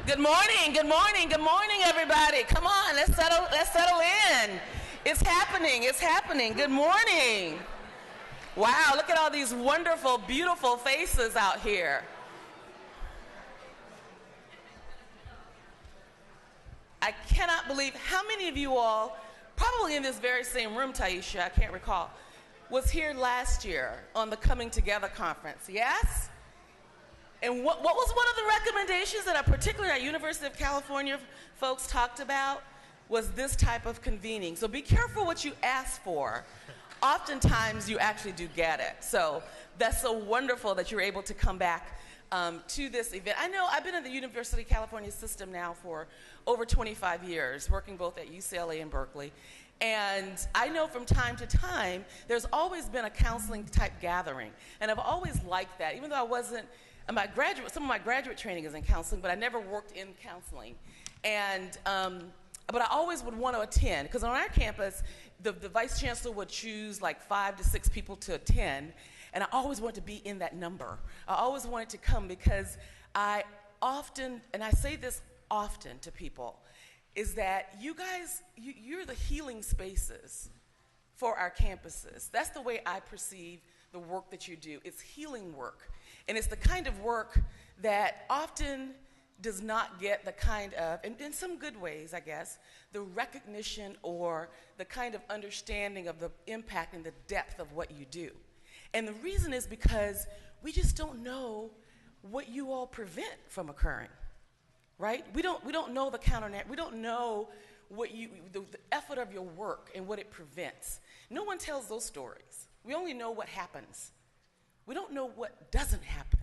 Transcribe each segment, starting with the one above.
Good morning, good morning, good morning, everybody. Come on, let's settle in. It's happening. Good morning. Wow, look at all these wonderful, beautiful faces out here. I cannot believe how many of you all, probably in this very same room, Taisha, I can't recall, was here last year on the Coming Together conference, yes? And what was one of the recommendations that particularly our University of California folks talked about was this type of convening. So be careful what you ask for. Oftentimes you actually do get it. So that's so wonderful that you're able to come back to this event. I know I've been in the University of California system now for over 25 years, working both at UCLA and Berkeley. And I know from time to time, there's always been a counseling type gathering. And I've always liked that, even though I wasn't, some of my graduate training is in counseling, but I never worked in counseling. And, but I always would want to attend, because on our campus, the Vice Chancellor would choose like 5 to 6 people to attend, and I always wanted to be in that number. I always wanted to come because I often, and I say this often to people, is that you guys, you're the healing spaces for our campuses. That's the way I perceive the work that you do. It's healing work. And it's the kind of work that often does not get the kind of, and in some good ways, I guess, the recognition or the kind of understanding of the impact and the depth of what you do. And the reason is because we just don't know what you all prevent from occurring, right? We don't know the counter, we don't know what the effort of your work and what it prevents. No one tells those stories. We only know what happens. We don't know what doesn't happen.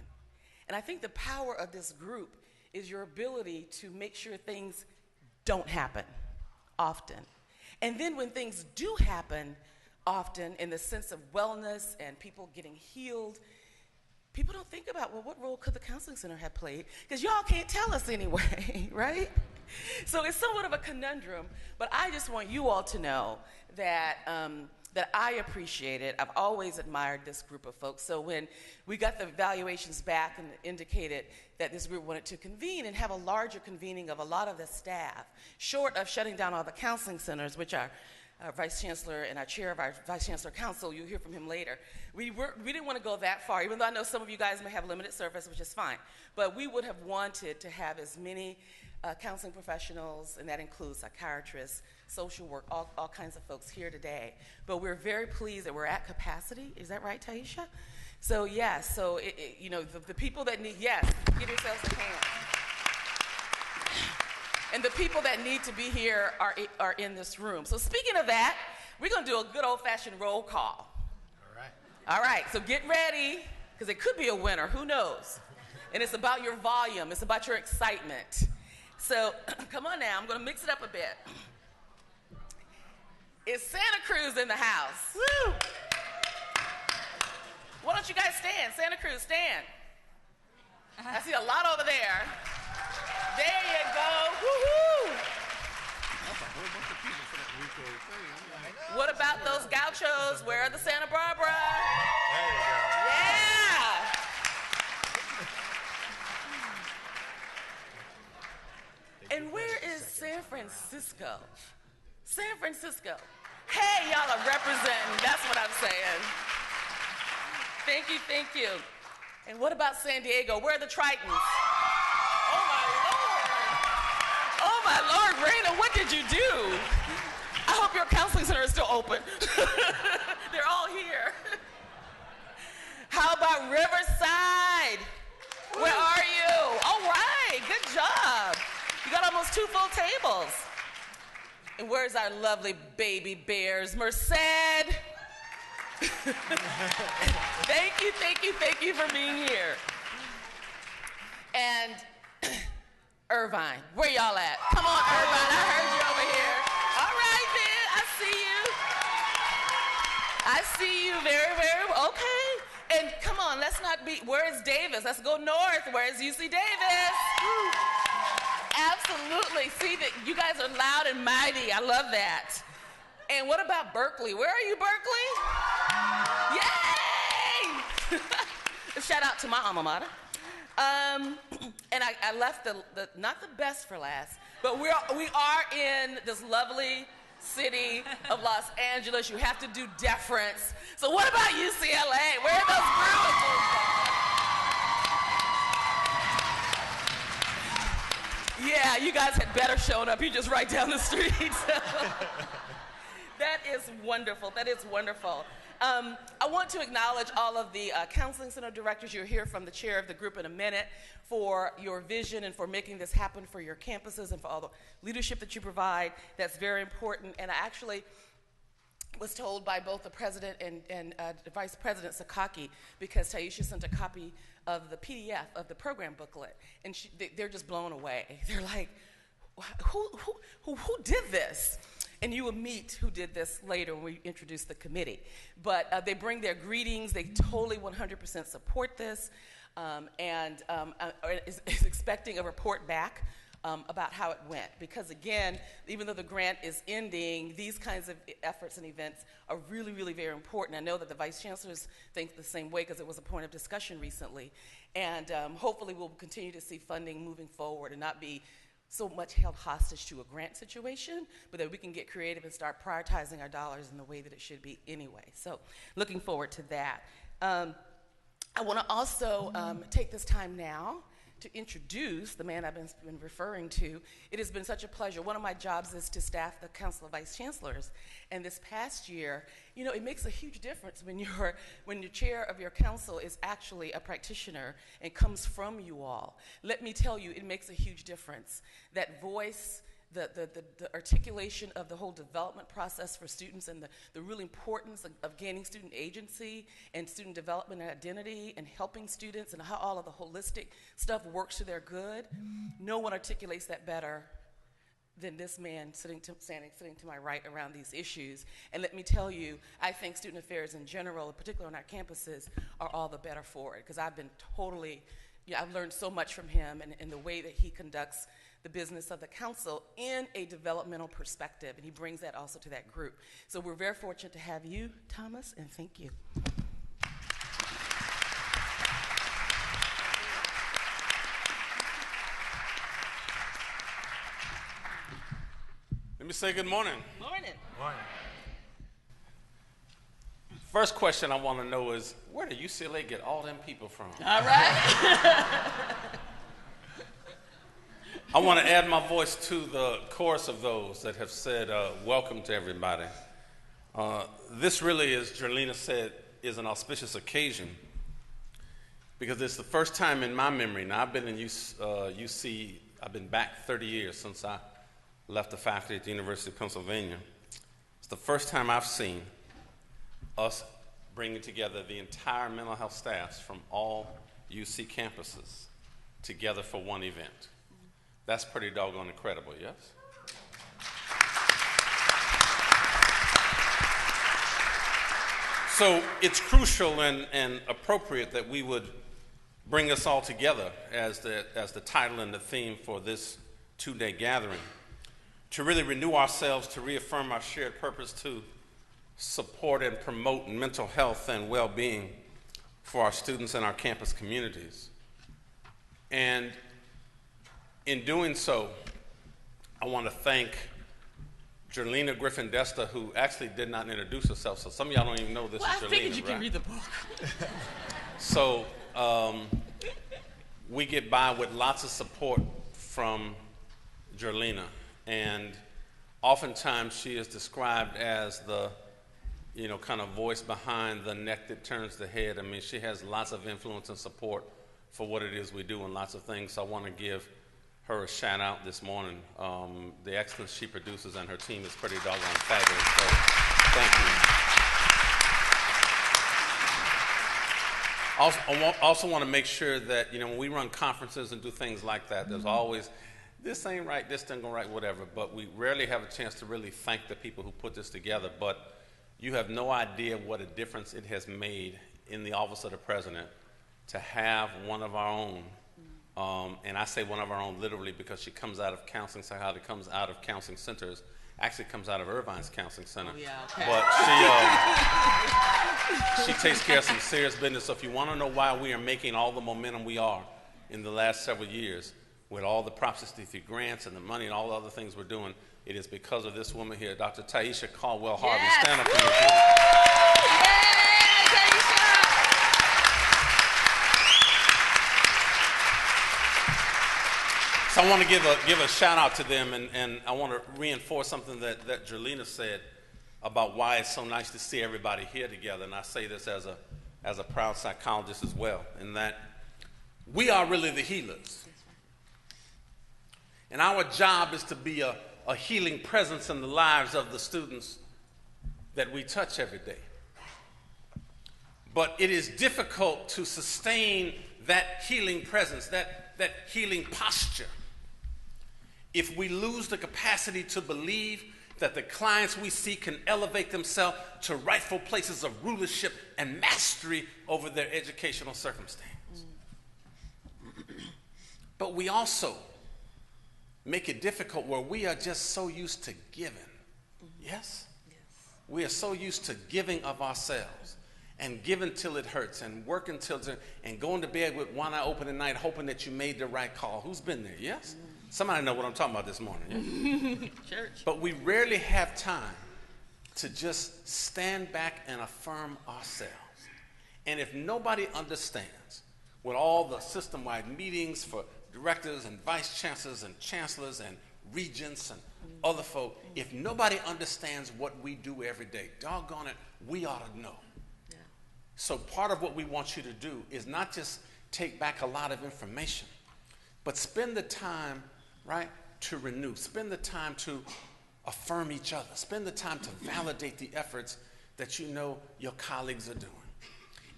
And I think the power of this group is your ability to make sure things don't happen often. And then when things do happen often, in the sense of wellness and people getting healed, people don't think about, well, what role could the counseling center have played? Because y'all can't tell us anyway, right? So it's somewhat of a conundrum, but I just want you all to know that that I appreciate it. I've always admired this group of folks. So when we got the evaluations back and indicated that this group wanted to convene and have a larger convening of a lot of the staff, short of shutting down all the counseling centers, which our Vice Chancellor and our chair of our Vice Chancellor Council, you'll hear from him later. We didn't want to go that far, even though I know some of you guys may have limited service, which is fine. But we would have wanted to have as many counseling professionals, and that includes psychiatrists, social work, all kinds of folks here today. But we're very pleased that we're at capacity. Is that right, Taisha? So yes, so you know, the people that need, yes, give yourselves a hand. And the people that need to be here are in this room. So speaking of that, we're going to do a good old-fashioned roll call. All right, so get ready, because it could be a winner. Who knows? And it's about your volume. It's about your excitement. So come on now. I'm going to mix it up a bit. Is Santa Cruz in the house? Woo! Why don't you guys stand? Santa Cruz, stand. I see a lot over there. There you go. Woo-hoo! That's a whole bunch of people for that Rico thing. What about those gauchos? Where are the Santa Barbara? There you go. Yeah! And where is San Francisco? San Francisco. Hey, y'all are representing. That's what I'm saying. Thank you, thank you. And what about San Diego? Where are the Tritons? Oh my Lord, Raina, what did you do? I hope your counseling center is still open. They're all here. How about Riverside? Where are you? All right, good job. You got almost 2 full tables. And where's our lovely baby bears? Merced. Thank you for being here. And Irvine, where y'all at? Come on, Irvine, I heard you over here. All right, then, I see you very, very, okay. And come on, let's not be, where is Davis? Let's go north. Where is UC Davis? Woo. Absolutely, see that you guys are loud and mighty. I love that. And what about Berkeley? Where are you, Berkeley? Yay! Shout out to my alma mater. And I left the not the best for last, but we are in this lovely city of Los Angeles. You have to do deference. So what about UCLA? Where are those Bruins? Yeah, you guys had better shown up. You're just right down the street. That is wonderful. That is wonderful. I want to acknowledge all of the counseling center directors. You'll hear from the chair of the group in a minute for your vision and for making this happen for your campuses and for all the leadership that you provide. That's very important. And I actually was told by both the president and Vice President Sakaki, because Taisha sent a copy of the PDF of the program booklet, and they're just blown away. They're like, who did this? And you will meet who did this later when we introduce the committee. But they bring their greetings. They totally 100% support this, and is expecting a report back about how it went. Because again, even though the grant is ending, these kinds of efforts and events are really, really very important. I know that the vice chancellors think the same way, because it was a point of discussion recently. And hopefully we'll continue to see funding moving forward and not be so much held hostage to a grant situation, but that we can get creative and start prioritizing our dollars in the way that it should be anyway. So looking forward to that. I want to also take this time now to introduce the man I've been referring to. It has been such a pleasure. One of my jobs is to staff the Council of Vice Chancellors. And this past year, you know, it makes a huge difference when your chair of your council is actually a practitioner and comes from you all. Let me tell you, it makes a huge difference. That voice, the articulation of the whole development process for students, and the real importance of gaining student agency and student development and identity and helping students, and how all of the holistic stuff works to their good. No one articulates that better than this man sitting to my right around these issues. And let me tell you, I think student affairs in general, particularly on our campuses, are all the better for it, because I've been I've learned so much from him and the way that he conducts the business of the council in a developmental perspective, and he brings that also to that group. So we're very fortunate to have you, Thomas, and thank you. Let me say good morning. Morning. Morning. First question I want to know is, where did UCLA get all them people from? All right. I want to add my voice to the chorus of those that have said, welcome to everybody. This really, as Jerlena said, is an auspicious occasion, because it's the first time in my memory. Now, I've been in UC, I've been back 30 years since I left the faculty at the University of Pennsylvania. It's the first time I've seen us bringing together the entire mental health staffs from all UC campuses together for one event. That's pretty doggone incredible, yes? So it's crucial and appropriate that we would bring us all together as the title and the theme for this two-day gathering, to really renew ourselves, to reaffirm our shared purpose to support and promote mental health and well-being for our students and our campus communities. And in doing so, I want to thank Jerlena Griffin-Desta, who actually did not introduce herself, so some of y'all don't even know this is Jerlena. I figured you can read the book. So we get by with lots of support from Jerlena, and oftentimes she is described as the kind of voice behind the neck that turns the head. I mean, she has lots of influence and support for what it is we do and lots of things. So I want to give her a shout out this morning. The excellence she produces and her team is pretty doggone fabulous. So thank you. I also want to make sure that when we run conferences and do things like that, there's always, this ain't right, this ain't going right, whatever. But we rarely have a chance to really thank the people who put this together. But you have no idea what a difference it has made in the office of the president to have one of our own. And I say one of our own literally because she comes out of counseling psychology, comes out of counseling centers, actually comes out of Irvine's counseling center. Oh, yeah, okay. But she takes care of some serious business. So if you want to know why we are making all the momentum we are in the last several years with all the Prop 63 grants and the money and all the other things we're doing. It is because of this woman here, Dr. Taisha Caldwell-Harvey. Yes. Stand up for me, please. So I want to give a shout out to them, and I want to reinforce something that Jerlena said about why it's so nice to see everybody here together. And I say this as a proud psychologist as well, in that we are really the healers. And our job is to be a healing presence in the lives of the students that we touch every day. But it is difficult to sustain that healing presence, that healing posture, if we lose the capacity to believe that the clients we see can elevate themselves to rightful places of rulership and mastery over their educational circumstance. But we also make it difficult where we are just so used to giving. Yes? We are so used to giving of ourselves and giving till it hurts and working and going to bed with one eye open at night hoping that you made the right call. Who's been there? Yes? Somebody know what I'm talking about this morning. Yeah? Church. But we rarely have time to just stand back and affirm ourselves. And if nobody understands, with all the system-wide meetings for directors and vice chancellors and chancellors and regents and other folk, if nobody understands what we do every day, doggone it, we ought to know. Yeah. So part of what we want you to do is not just take back a lot of information, but spend the time, right, to renew. Spend the time to affirm each other. Spend the time to validate the efforts that you know your colleagues are doing.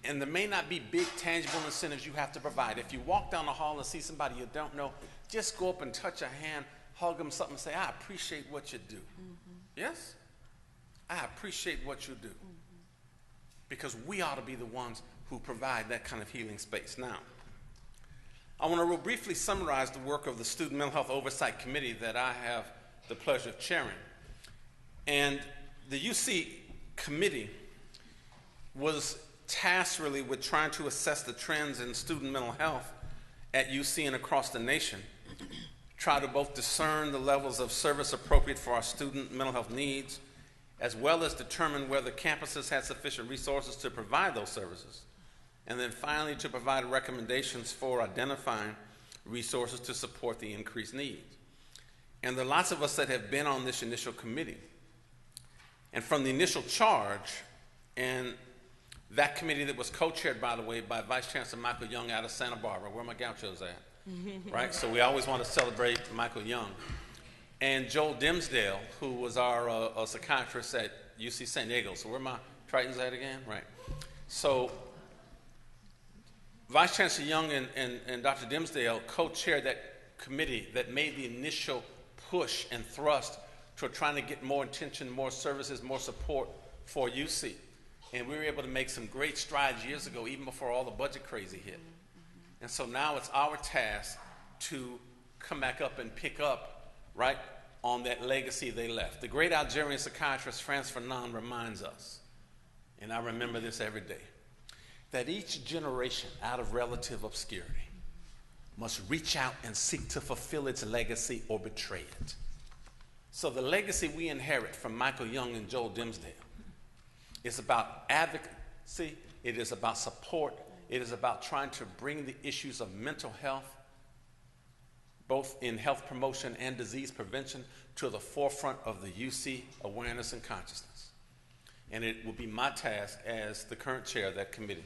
And there may not be big, tangible incentives you have to provide. If you walk down the hall and see somebody you don't know, just go up and touch a hand, hug them something, and say, I appreciate what you do. Yes? I appreciate what you do. Because we ought to be the ones who provide that kind of healing space. Now, I want to real briefly summarize the work of the Student Mental Health Oversight Committee that I have the pleasure of chairing. And the UC committee was tasked really with trying to assess the trends in student mental health at UC and across the nation, try to both discern the levels of service appropriate for our student mental health needs, as well as determine whether campuses had sufficient resources to provide those services, and then finally to provide recommendations for identifying resources to support the increased needs. And there are lots of us that have been on this initial committee. And from the initial charge, and that committee that was co-chaired, by the way, by Vice Chancellor Michael Young out of Santa Barbara, where my gauchos at, right? So we always want to celebrate Michael Young. And Joel Dimsdale, who was our psychiatrist at UC San Diego. So where my Tritons at again? Right. So Vice Chancellor Young and Dr. Dimsdale co-chaired that committee that made the initial push and thrust toward trying to get more attention, more services, more support for UC. And we were able to make some great strides years ago, even before all the budget crazy hit. And so now it's our task to come back up and pick up, right, on that legacy they left. The great Algerian psychiatrist Frantz Fanon reminds us, and I remember this every day, that each generation out of relative obscurity must reach out and seek to fulfill its legacy or betray it. So the legacy we inherit from Michael Young and Joel Dimsdale is about advocacy, it is about support, it is about trying to bring the issues of mental health, both in health promotion and disease prevention, to the forefront of the UC awareness and consciousness. And it will be my task as the current chair of that committee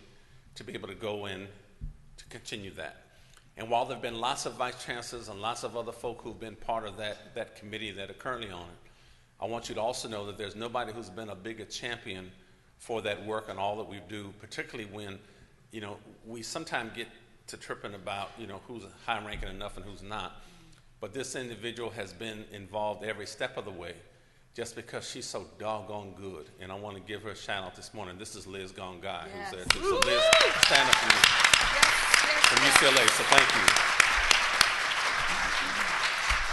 to be able to go in to continue that. And while there have been lots of vice chancellors and lots of other folk who've been part of that committee that are currently on it, I want you to also know that there's nobody who's been a bigger champion for that work and all that we do, particularly when, you know, we sometimes get to tripping about, you know, who's high ranking enough and who's not. But this individual has been involved every step of the way just because she's so doggone good. And I want to give her a shout out this morning. This is Liz Gone Guy, yes, who's there too. So Liz, stand up for me. From UCLA, so thank you.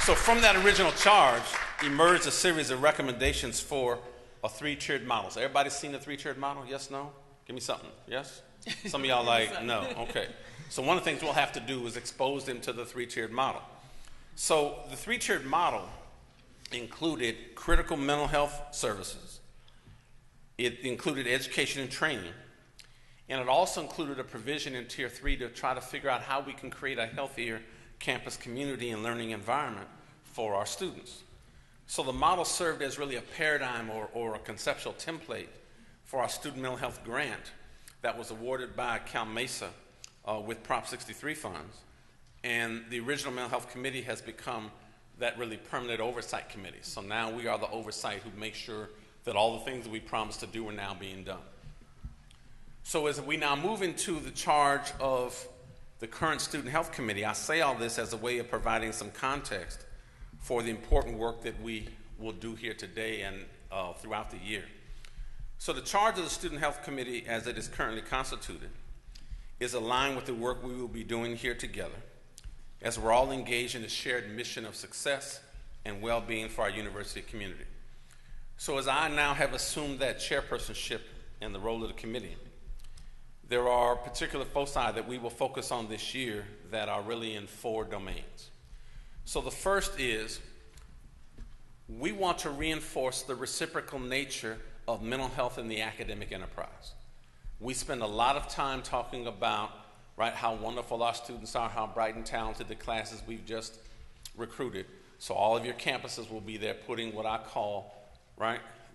So from that original charge emerged a series of recommendations for a three-tiered model. So everybody seen the three-tiered model? Yes, no? Give me something. Yes? Some of y'all like, no. Okay. So one of the things we'll have to do is expose them to the three-tiered model. So the three-tiered model included critical mental health services. It included education and training. And it also included a provision in Tier 3 to try to figure out how we can create a healthier campus community and learning environment for our students. So the model served as really a paradigm or a conceptual template for our student mental health grant that was awarded by Cal Mesa with Prop 63 funds. And the original mental health committee has become that really permanent oversight committee. So now we are the oversight who make sure that all the things that we promised to do are now being done. So as we now move into the charge of the current student health committee, I say all this as a way of providing some context for the important work that we will do here today and throughout the year. So the charge of the student health committee as it is currently constituted is aligned with the work we will be doing here together as we're all engaged in a shared mission of success and well-being for our university community. So as I now have assumed that chairpersonship and the role of the committee, there are particular foci that we will focus on this year that are really in 4 domains. So the first is we want to reinforce the reciprocal nature of mental health in the academic enterprise. We spend a lot of time talking about how wonderful our students are, how bright and talented the classes we've just recruited. So all of your campuses will be there putting what I call,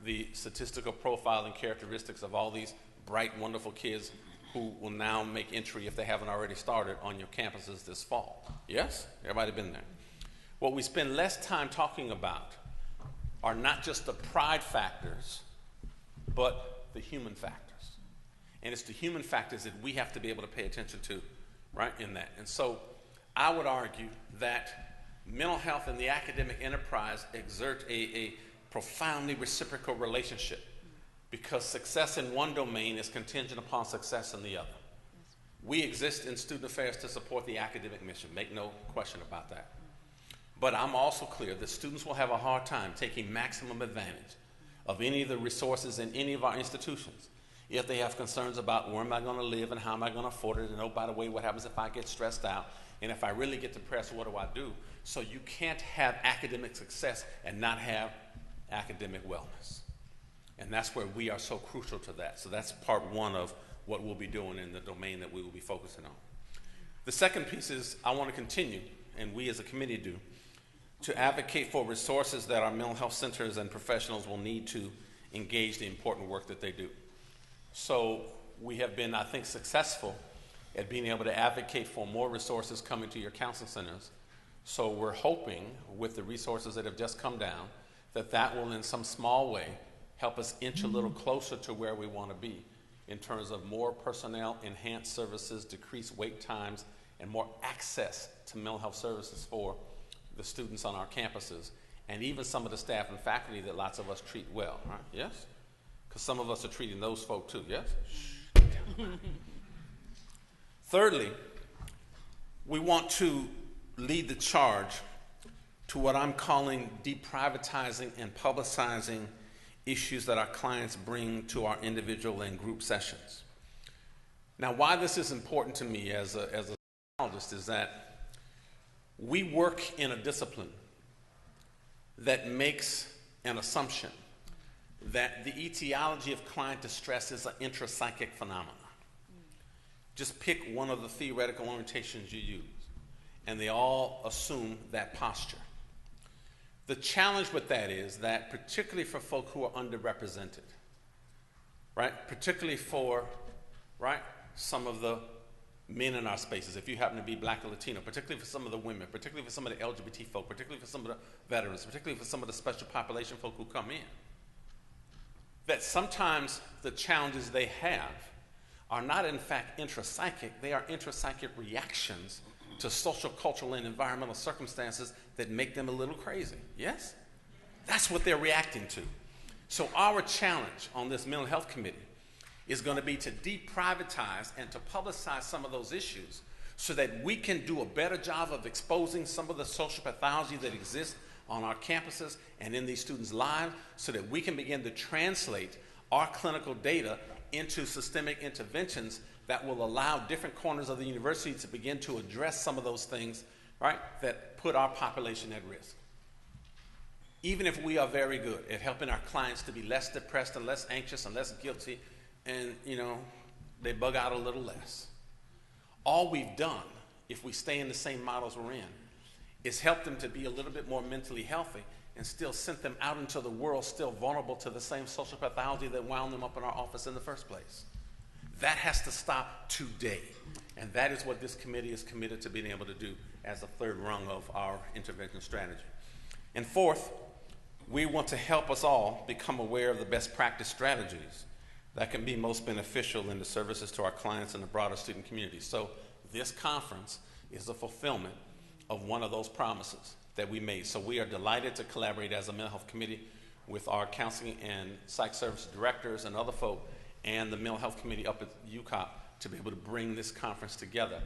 the statistical profile and characteristics of all these bright, wonderful kids who will now make entry, if they haven't already started, on your campuses this fall. Yes? Everybody been there? What we spend less time talking about are not just the pride factors, but the human factors. And it's the human factors that we have to be able to pay attention to, in that. And so I would argue that mental health and the academic enterprise exert a profoundly reciprocal relationship because success in one domain is contingent upon success in the other. We exist in student affairs to support the academic mission, make no question about that. But I'm also clear that students will have a hard time taking maximum advantage of any of the resources in any of our institutions if they have concerns about where am I going to live and how am I going to afford it, and oh, by the way, what happens if I get stressed out, and if I really get depressed, what do I do? So you can't have academic success and not have academic wellness. And that's where we are so crucial to that. So that's part one of what we'll be doing in the domain that we will be focusing on. The second piece is I want to continue, and we as a committee do, to advocate for resources that our mental health centers and professionals will need to engage the important work that they do. So we have been, I think, successful at being able to advocate for more resources coming to your counseling centers. So we're hoping with the resources that have just come down that will in some small way help us inch a little closer to where we want to be in terms of more personnel, enhanced services, decreased wait times, and more access to mental health services for the students on our campuses, and even some of the staff and faculty that lots of us treat well, Yes? Because some of us are treating those folk too, yes? Thirdly, we want to lead the charge to what I'm calling deprivatizing and publicizing issues that our clients bring to our individual and group sessions. Now, why this is important to me as a psychologist is that we work in a discipline that makes an assumption that the etiology of client distress is an intrapsychic phenomenon. Just pick one of the theoretical orientations you use, and they all assume that posture. The challenge with that is that particularly for folk who are underrepresented, particularly for, some of the men in our spaces, if you happen to be Black or Latino, particularly for some of the women, particularly for some of the LGBT folk, particularly for some of the veterans, particularly for some of the special population folk who come in, that sometimes the challenges they have are not in fact intrapsychic, they are intrapsychic reactions to social, cultural, and environmental circumstances that make them a little crazy, yes? That's what they're reacting to. So our challenge on this mental health committee is going to be to deprivatize and to publicize some of those issues so that we can do a better job of exposing some of the social pathology that exists on our campuses and in these students' lives so that we can begin to translate our clinical data into systemic interventions that will allow different corners of the university to begin to address some of those things, right, that put our population at risk. Even if we are very good at helping our clients to be less depressed and less anxious and less guilty, and, they bug out a little less. All we've done, if we stay in the same models we're in, is help them to be a little bit more mentally healthy and still sent them out into the world still vulnerable to the same social pathology that wound them up in our office in the first place. That has to stop today. And that is what this committee is committed to being able to do as a third rung of our intervention strategy. And fourth, we want to help us all become aware of the best practice strategies that can be most beneficial in the services to our clients and the broader student community. So this conference is a fulfillment of one of those promises that we made. So we are delighted to collaborate as a mental health committee with our counseling and psych service directors and other folk and the mental health committee up at UCOP to be able to bring this conference together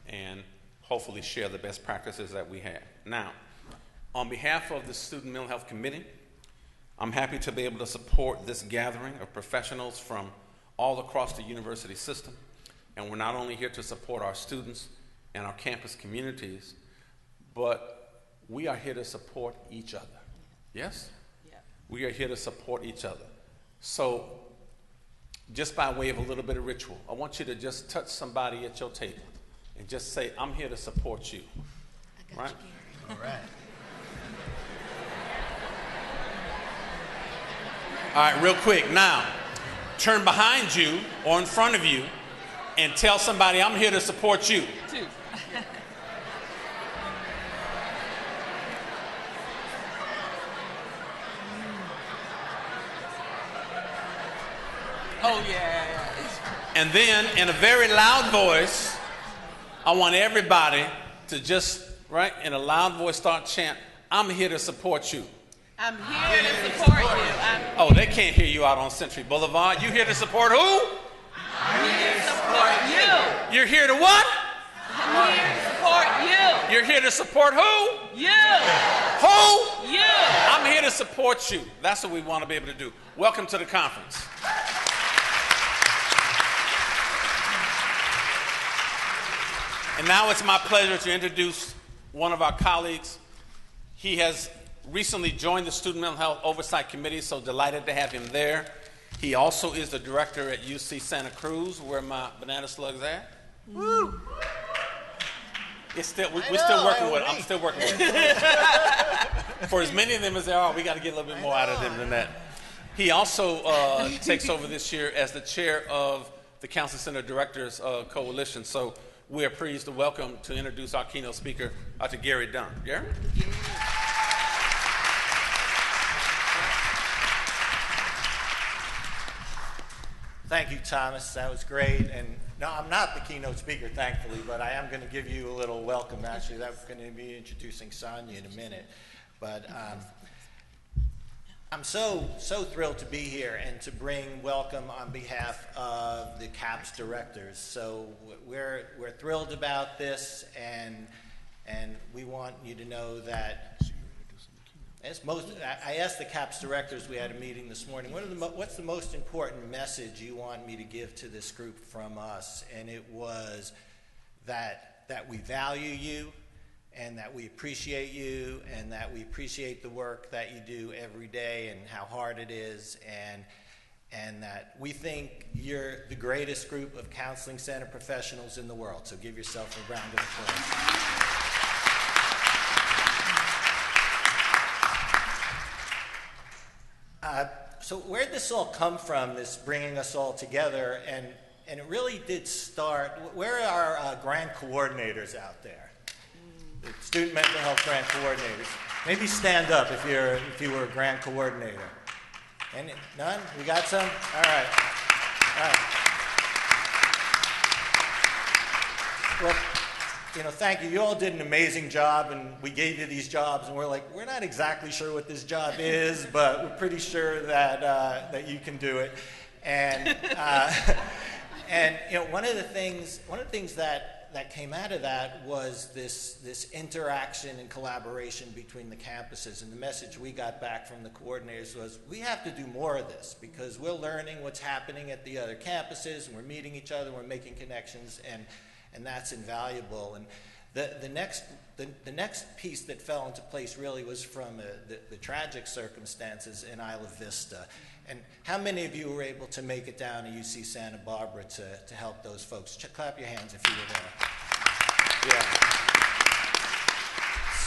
and hopefully share the best practices that we have. Now, on behalf of the Student Mental Health Committee, I'm happy to be able to support this gathering of professionals from all across the university system. And we're not only here to support our students and our campus communities, but we are here to support each other. Yes? Yeah. We are here to support each other. So, just by way of a little bit of ritual, I want you to just touch somebody at your table and just say, I'm here to support you. I got right? You, all right. All right, real quick. Now, turn behind you or in front of you and tell somebody, I'm here to support you. Two. Oh, yeah. And then, in a very loud voice, I want everybody to just, right, in a loud voice start chant, I'm here to support you. I'm here to support you. Oh, they can't hear you out on Century Boulevard. You here to support who? I'm here to support you. You're here to what? I'm here to support you. You're here to support who? You. Who? You. I'm here to support you. That's what we want to be able to do. Welcome to the conference. And now it's my pleasure to introduce one of our colleagues. He has recently joined the Student Mental Health Oversight Committee, so delighted to have him there. He also is the director at UC Santa Cruz, where my banana slug's at. Woo! It's still, we're still working with it. I'm still working with it. For as many of them as there are, we got to get a little bit more out of them than that. He also takes over this year as the chair of the Counseling Center Directors Coalition. So we are pleased to introduce our keynote speaker, Dr. Gary Dunn. Gary? Thank you, Thomas. That was great. And no, I'm not the keynote speaker, thankfully, but I am going to give you a little welcome. Actually, that's going to be introducing Sonia in a minute. But I'm so thrilled to be here and to bring welcome on behalf of the CAPS directors. So we're thrilled about this, and we want you to know that. I asked the CAPS directors, we had a meeting this morning, what's the most important message you want me to give to this group from us? And it was that we value you, and that we appreciate you, and that we appreciate the work that you do every day and how hard it is, and that we think you're the greatest group of counseling center professionals in the world. So give yourself a round of applause. So where'd this all come from, this bringing us all together? And it really did start, where are our grant coordinators out there? The student mental health grant coordinators. Maybe stand up if you were a grant coordinator. Any, none? We got some? All right. Well, thank you. You all did an amazing job, and we gave you these jobs, and we're not exactly sure what this job is, but we're pretty sure that you can do it. And one of the things that that came out of that was this interaction and collaboration between the campuses. And the message we got back from the coordinators was, we have to do more of this because we're learning what's happening at the other campuses, and we're meeting each other, we're making connections, and that's invaluable. And the next piece that fell into place really was from the tragic circumstances in Isla Vista. And how many of you were able to make it down to UC Santa Barbara to help those folks? Clap your hands if you were there. Yeah.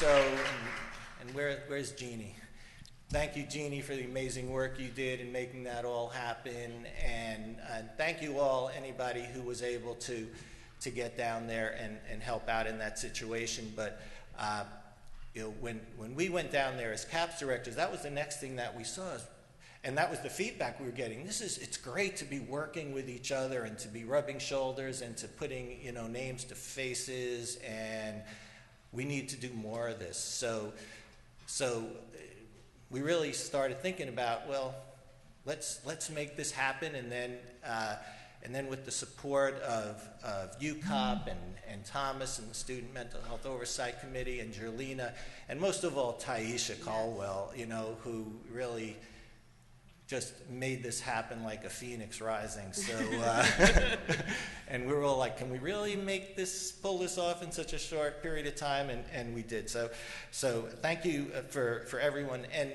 So, and where's Jeannie? Thank you, Jeannie, for the amazing work you did in making that all happen. And thank you all, anybody who was able to get down there and help out in that situation. But when we went down there as CAPS directors, that was the next thing that we saw. And that was the feedback we were getting. It's great to be working with each other and to be rubbing shoulders and to putting, names to faces, and we need to do more of this. So we really started thinking about, well, let's make this happen, and then with the support of UCOP and Thomas and the Student Mental Health Oversight Committee and Jerlena, and most of all Taisha Caldwell, who really just made this happen like a phoenix rising. So, and we were all like, can we really pull this off in such a short period of time? And we did. So thank you for everyone. And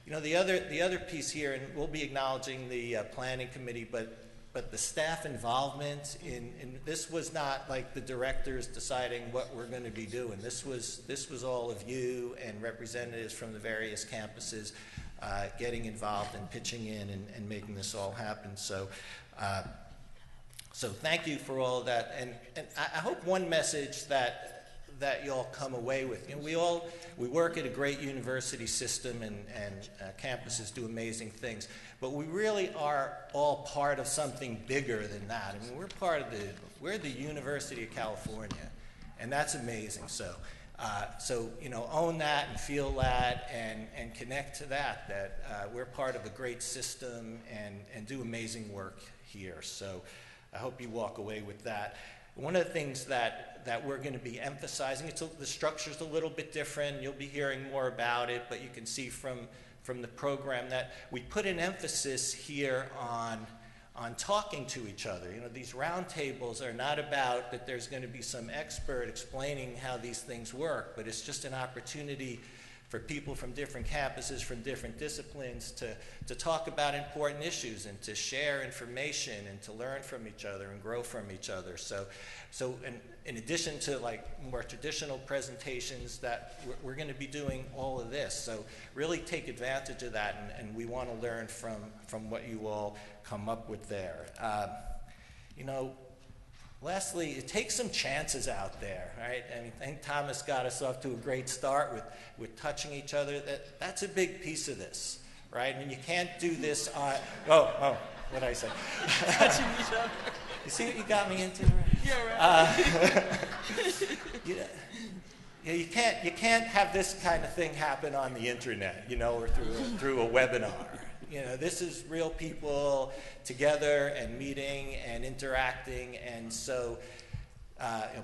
the other piece here, and we'll be acknowledging the planning committee, but the staff involvement in this was not like the directors deciding what we're going to be doing. This was all of you and representatives from the various campuses getting involved and pitching in and making this all happen. So thank you for all of that. And I hope one message that y'all come away with. We work at a great university system, and campuses do amazing things, but we really are all part of something bigger than that. I mean, we're the University of California, and that's amazing. So own that and feel that and connect to that we're part of a great system and do amazing work here. So I hope you walk away with that. One of the things that we're going to be emphasizing, the structure's a little bit different. You'll be hearing more about it, but you can see from the program that we put an emphasis here on talking to each other. These roundtables are not about that there's going to be some expert explaining how these things work, but it's just an opportunity for people from different campuses, from different disciplines to talk about important issues and to share information and to learn from each other and grow from each other. So in addition to like more traditional presentations, that we're going to be doing all of this. So really take advantage of that, and we want to learn from what you all come up with there. Lastly, take some chances out there, right? I think Thomas got us off to a great start with touching each other. That's a big piece of this, right? I mean, you can't do this on, what did I say? Touching each other. You see what you got me into? Yeah, right. You can't have this kind of thing happen on the internet, or through a webinar. This is real people together and meeting and interacting, and so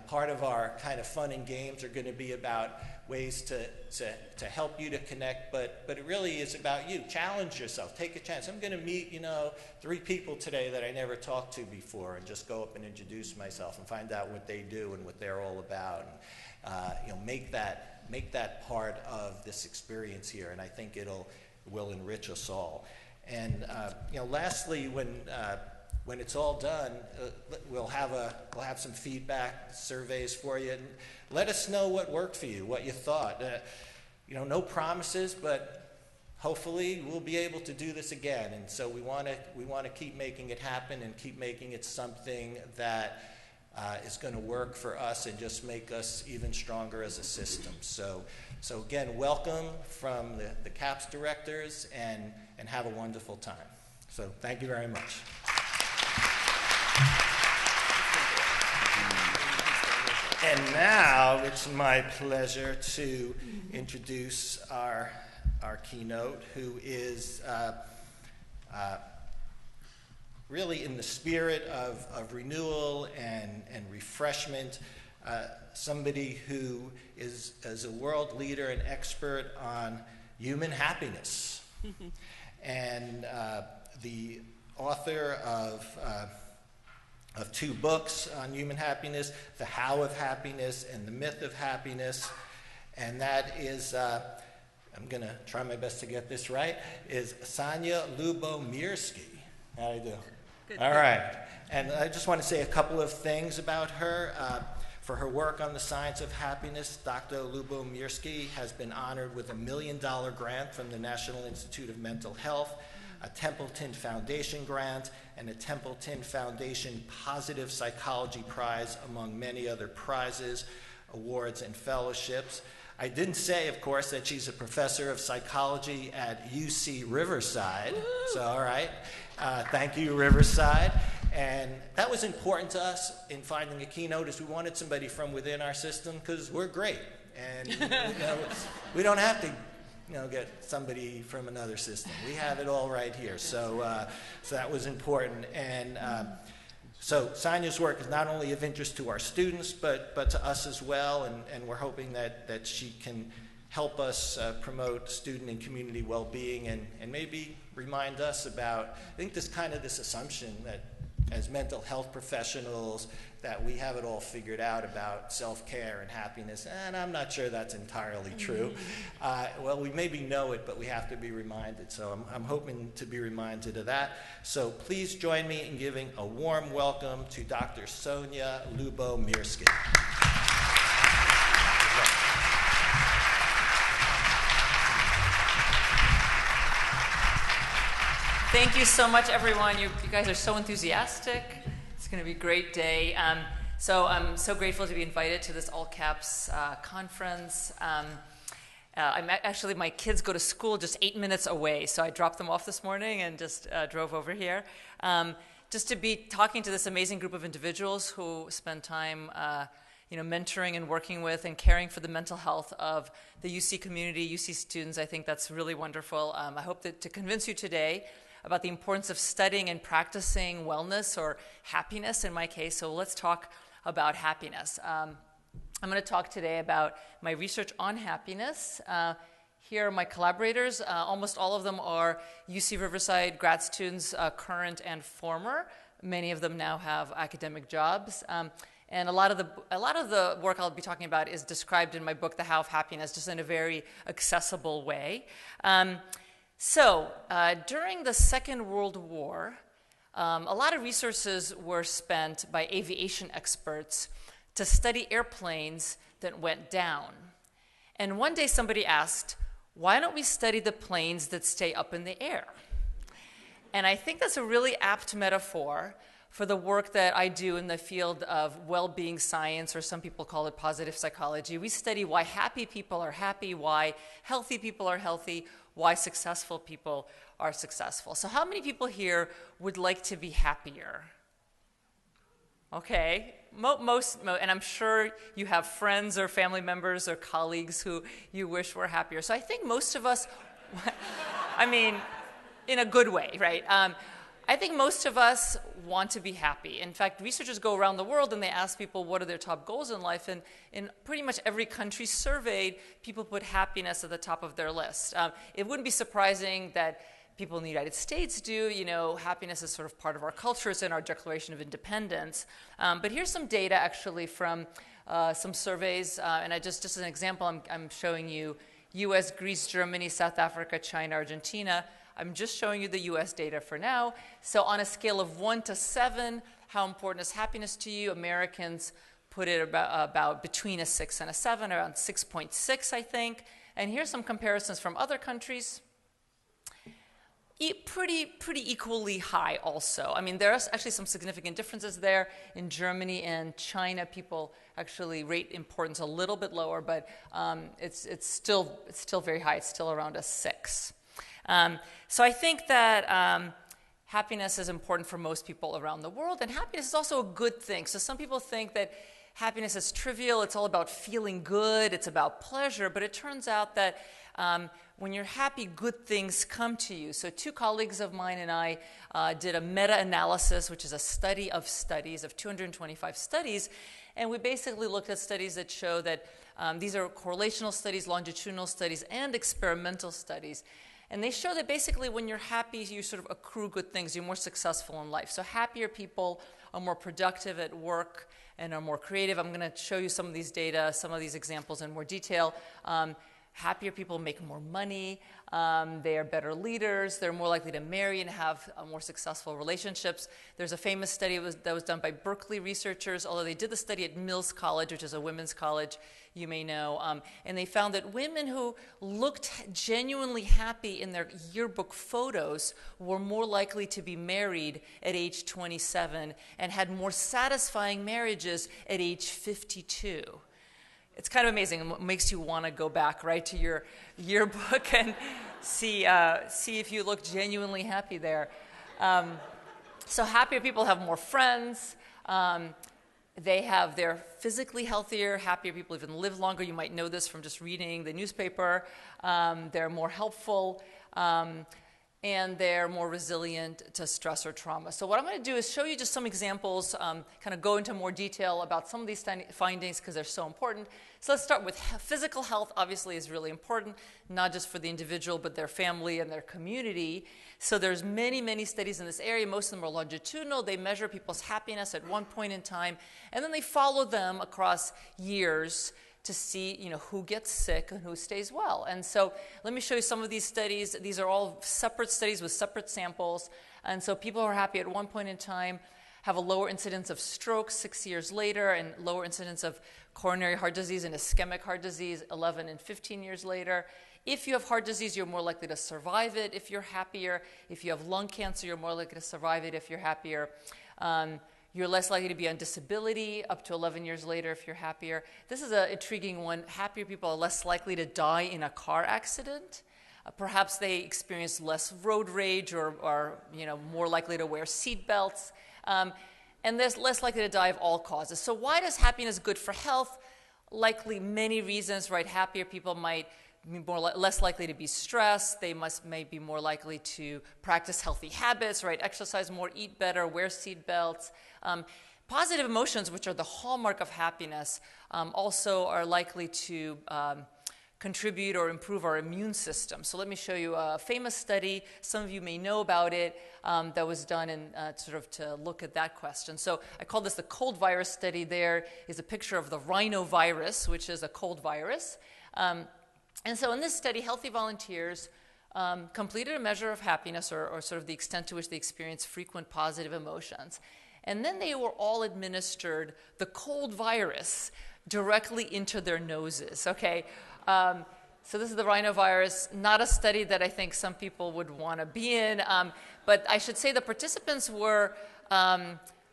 part of our kind of fun and games are going to be about ways to help you to connect, but it really is about you. Challenge yourself. Take a chance. I'm going to meet 3 people today that I never talked to before, and just go up and introduce myself and find out what they do and what they're all about, and make that part of this experience here, and I think it will enrich us all. And lastly, when it's all done, we'll have some feedback surveys for you, and let us know what worked for you, what you thought. No promises, but hopefully we'll be able to do this again. And so we want to keep making it happen and keep making it something that is going to work for us and just make us even stronger as a system. So again, welcome from the CAPS directors, and have a wonderful time. So thank you very much. And now it's my pleasure to introduce our really in the spirit of renewal and refreshment, somebody who is a world leader and expert on human happiness. And the author of 2 books on human happiness, The How of Happiness and The Myth of Happiness. And that is, I'm going to try my best to get this right, is Sanya Lubomirsky. How do I do? Good. All right. And I just want to say a couple of things about her. For her work on the science of happiness, Dr. Lubomirsky has been honored with a $1 million grant from the National Institute of Mental Health, a Templeton Foundation grant, and a Templeton Foundation Positive Psychology Prize, among many other prizes, awards, and fellowships. I didn't say, of course, that she's a professor of psychology at UC Riverside. So, all right. Thank you, Riverside. And that was important to us in finding a keynote, is we wanted somebody from within our system, because we're great. And we don't have to get somebody from another system. We have it all right here. So that was important. And so Sanya's work is not only of interest to our students, but to us as well. And we're hoping that she can help us promote student and community well-being, and maybe remind us about, I think, this assumption that as mental health professionals that we have it all figured out about self-care and happiness, and I'm not sure that's entirely true. Well, we maybe know it, but we have to be reminded. So I'm hoping to be reminded of that. So please join me in giving a warm welcome to Dr. Sonia Lubomirsky. Thank you so much, everyone. You guys are so enthusiastic. It's going to be a great day. So I'm so grateful to be invited to this all-caps conference. Actually, my kids go to school just 8 minutes away, so I dropped them off this morning and just drove over here. Just to be talking to this amazing group of individuals who spend time mentoring and working with and caring for the mental health of the UC community, UC students. I think that's really wonderful. I hope that to convince you today about the importance of studying and practicing wellness, or happiness in my case. So let's talk about happiness. I'm going to talk today about my research on happiness. Here are my collaborators. Almost all of them are UC Riverside grad students, current and former. Many of them now have academic jobs. And a lot of the work I'll be talking about is described in my book, The How of Happiness, just in a very accessible way. During the Second World War, a lot of resources were spent by aviation experts to study airplanes that went down. And one day somebody asked, why don't we study the planes that stay up in the air? And I think that's a really apt metaphor for the work that I do in the field of well-being science, or some people call it positive psychology. We study why happy people are happy, why healthy people are healthy, why successful people are successful. So how many people here would like to be happier? Okay, most, and I'm sure you have friends or family members or colleagues who you wish were happier. So I think most of us, I mean, in a good way, right? I think most of us want to be happy. In fact, researchers go around the world and they ask people what are their top goals in life, and in pretty much every country surveyed, people put happiness at the top of their list. It wouldn't be surprising that people in the United States do. Happiness is sort of part of our culture. It's in our Declaration of Independence. But here's some data actually from some surveys, and just as an example, I'm showing you US, Greece, Germany, South Africa, China, Argentina. I'm just showing you the US data for now. So on a scale of 1 to 7, how important is happiness to you? Americans put it about between a 6 and a 7, around 6.6, I think. And here's some comparisons from other countries. Pretty equally high also. I mean, there are actually some significant differences there. In Germany and China, people actually rate importance a little bit lower, but it's still very high. It's still around a 6. So I think that happiness is important for most people around the world, and happiness is also a good thing. So some people think that happiness is trivial, it's all about feeling good, it's about pleasure, but it turns out that when you're happy, good things come to you. So 2 colleagues of mine and I did a meta-analysis, which is a study of studies, of 225 studies. And we basically looked at studies that show that these are correlational studies, longitudinal studies, and experimental studies. And they show that basically when you're happy, you sort of accrue good things. You're more successful in life. So happier people are more productive at work and are more creative. I'm going to show you some of these data, some of these examples in more detail. Happier people make more money. They are better leaders. They're more likely to marry and have more successful relationships. There's a famous study that was done by Berkeley researchers, although they did the study at Mills College, which is a women's college, you may know. And they found that women who looked genuinely happy in their yearbook photos were more likely to be married at age 27 and had more satisfying marriages at age 52. It's kind of amazing. It makes you want to go back, right, to your yearbook and see if you look genuinely happy there. So happier people have more friends. They're physically healthier. Happier people even live longer. You might know this from just reading the newspaper. They're more helpful. And they're more resilient to stress or trauma. So what I'm going to do is show you just some examples, kind of go into more detail about some of these findings because they're so important. So let's start with physical health. Obviously is really important, not just for the individual, but their family and their community. So there's many, many studies in this area. Most of them are longitudinal. They measure people's happiness at one point in time, and then they follow them across years to see, who gets sick and who stays well. And so let me show you some of these studies. These are all separate studies with separate samples. And so people who are happy at one point in time have a lower incidence of stroke 6 years later and lower incidence of coronary heart disease and ischemic heart disease 11 and 15 years later. If you have heart disease, you're more likely to survive it if you're happier. If you have lung cancer, you're more likely to survive it if you're happier. You're less likely to be on disability up to 11 years later if you're happier. This is an intriguing one. Happier people are less likely to die in a car accident. Perhaps they experience less road rage or are more likely to wear seat belts. And they're less likely to die of all causes. So why is happiness good for health? Likely many reasons, right? Happier people might be less likely to be stressed. They may be more likely to practice healthy habits, right? Exercise more, eat better, wear seat belts. Positive emotions, which are the hallmark of happiness, also are likely to contribute or improve our immune system. So let me show you a famous study. Some of you may know about it that was done to look at that question. So I call this the cold virus study. There is a picture of the rhinovirus, which is a cold virus. And so in this study, healthy volunteers completed a measure of happiness or sort of the extent to which they experienced frequent positive emotions. And then they were all administered the cold virus directly into their noses, okay? So this is the rhinovirus, not a study that I think some people would want to be in, but I should say the participants were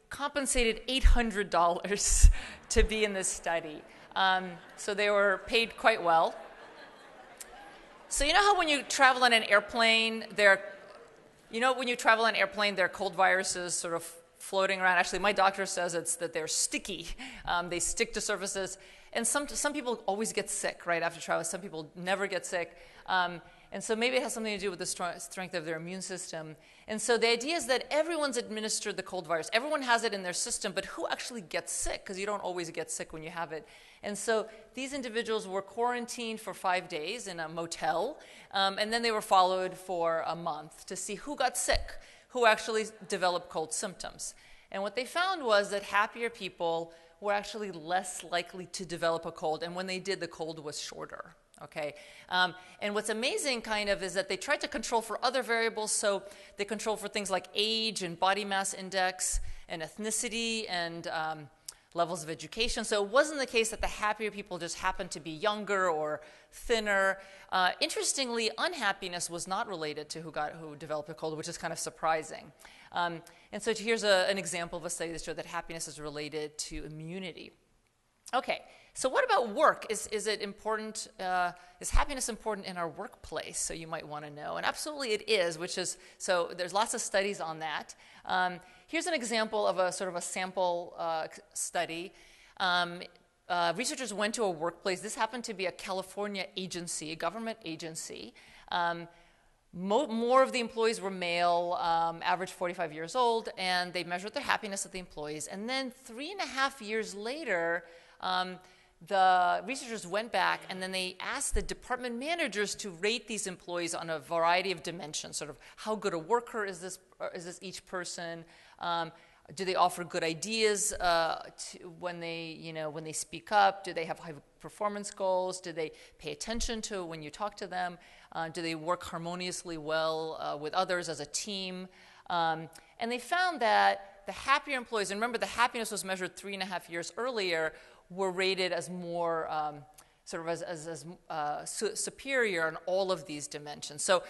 compensated $800 to be in this study. So they were paid quite well. So you know how when you travel on an airplane, there are cold viruses sort of floating around. Actually, my doctor says it's that they're sticky. They stick to surfaces. And some people always get sick right after travel. Some people never get sick. And so maybe it has something to do with the strength of their immune system. And so the idea is that everyone's administered the cold virus. Everyone has it in their system, but who actually gets sick? Because you don't always get sick when you have it. And so these individuals were quarantined for 5 days in a motel, and then they were followed for a month to see who got sick, who actually developed cold symptoms. And what they found was that happier people were actually less likely to develop a cold, and when they did, the cold was shorter. Okay, and what's amazing kind of is that they tried to control for other variables. So they controlled for things like age and body mass index and ethnicity and levels of education. So it wasn't the case that the happier people just happened to be younger or thinner. Interestingly, unhappiness was not related to who developed a cold, which is kind of surprising. And so here's an example of a study that showed that happiness is related to immunity. Okay, so what about work? Is it important? Is happiness important in our workplace? So you might want to know, and absolutely it is. So there's lots of studies on that. Here's an example of a sort of a sample study. Researchers went to a workplace. This happened to be a California agency, a government agency, More of the employees were male, average 45 years old, and they measured the happiness of the employees. And then 3.5 years later, the researchers went back and then they asked the department managers to rate these employees on a variety of dimensions, sort of how good a worker is this each person, do they offer good ideas when they speak up, do they have high performance goals, do they pay attention to when you talk to them, do they work harmoniously well with others as a team, and they found that the happier employees, and remember the happiness was measured 3.5 years earlier, were rated as more superior in all of these dimensions. So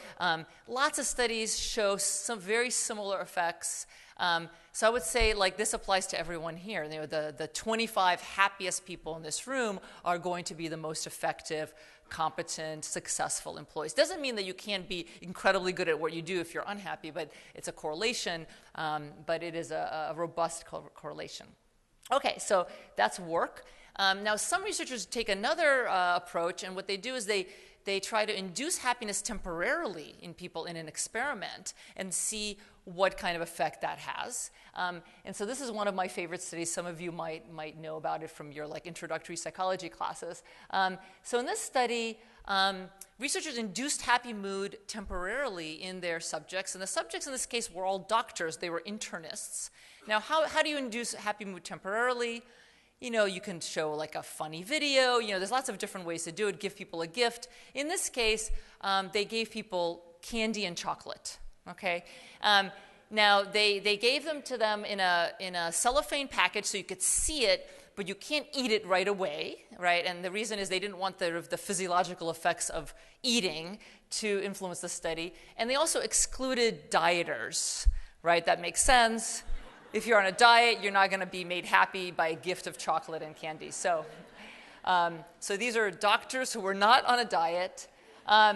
lots of studies show some very similar effects. So I would say like this applies to everyone here. You know, the 25 happiest people in this room are going to be the most effective, competent, successful employees. Doesn't mean that you can't be incredibly good at what you do if you're unhappy, but it's a correlation, but it is a robust correlation. Okay, so that's work. Now, some researchers take another approach, and what they do is they try to induce happiness temporarily in people in an experiment and see what kind of effect that has. And so this is one of my favorite studies. Some of you might know about it from your introductory psychology classes. So in this study, researchers induced happy mood temporarily in their subjects, and the subjects in this case were all doctors. They were internists. Now, how do you induce happy mood temporarily? You know, you can show a funny video. You know, there's lots of different ways to do it. Give people a gift. In this case, they gave people candy and chocolate. Okay. Now they gave them to them in a cellophane package so you could see it, but you can't eat it right away, right? And the reason is they didn't want the physiological effects of eating to influence the study. And they also excluded dieters, right? That makes sense. If you're on a diet, you're not going to be made happy by a gift of chocolate and candy. So these are doctors who were not on a diet.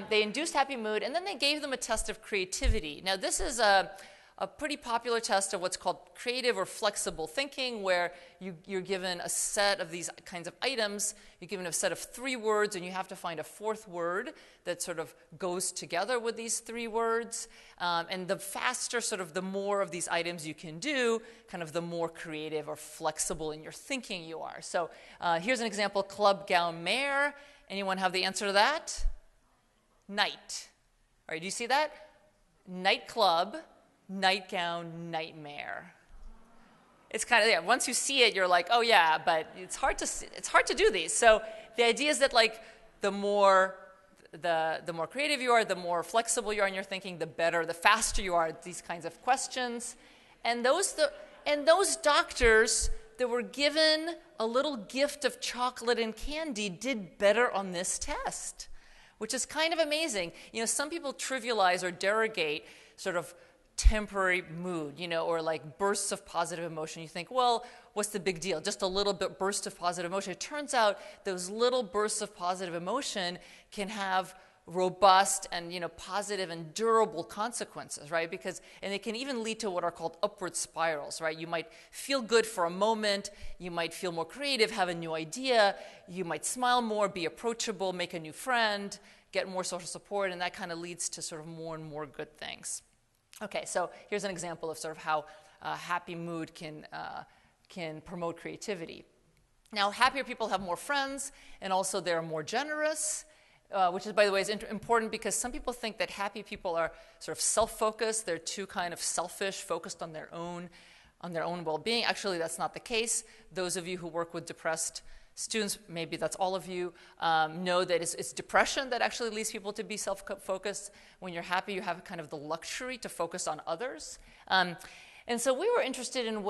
They induced happy mood, and then they gave them a test of creativity. Now, this is a pretty popular test of what's called creative or flexible thinking, where you're given a set of these kinds of items. You're given a set of 3 words, and you have to find a 4th word that sort of goes together with these 3 words. And the faster, the more of these items you can do, kind of the more creative or flexible in your thinking you are. So here's an example: club gown mare. Anyone have the answer to that? Night. All right, do you see that? Nightclub, nightgown, nightmare. It's kind of, once you see it, you're like, oh yeah, but it's hard to do these. So the idea is that the more creative you are, the more flexible you are in your thinking, the better, the faster you are at these kinds of questions. And those doctors that were given a little gift of chocolate and candy did better on this test, which is kind of amazing. You know, some people trivialize or derogate sort of temporary mood, or bursts of positive emotion. You think, well, what's the big deal? Just a little bit burst of positive emotion. It turns out those little bursts of positive emotion can have robust and positive and durable consequences, right? And it can even lead to what are called upward spirals, right? You might feel good for a moment, you might feel more creative, have a new idea, you might smile more, be approachable, make a new friend, get more social support, and that kind of leads to sort of more and more good things. Okay, so here's an example of sort of how happy mood can promote creativity. Now, happier people have more friends, and also they're more generous, which is, by the way, is important because some people think that happy people are sort of self-focused. They're too kind of selfish, focused on their own well-being. Actually, that's not the case. Those of you who work with depressed students, maybe that's all of you, know that it's depression that actually leads people to be self-focused. When you're happy, you have kind of the luxury to focus on others. And so we were interested in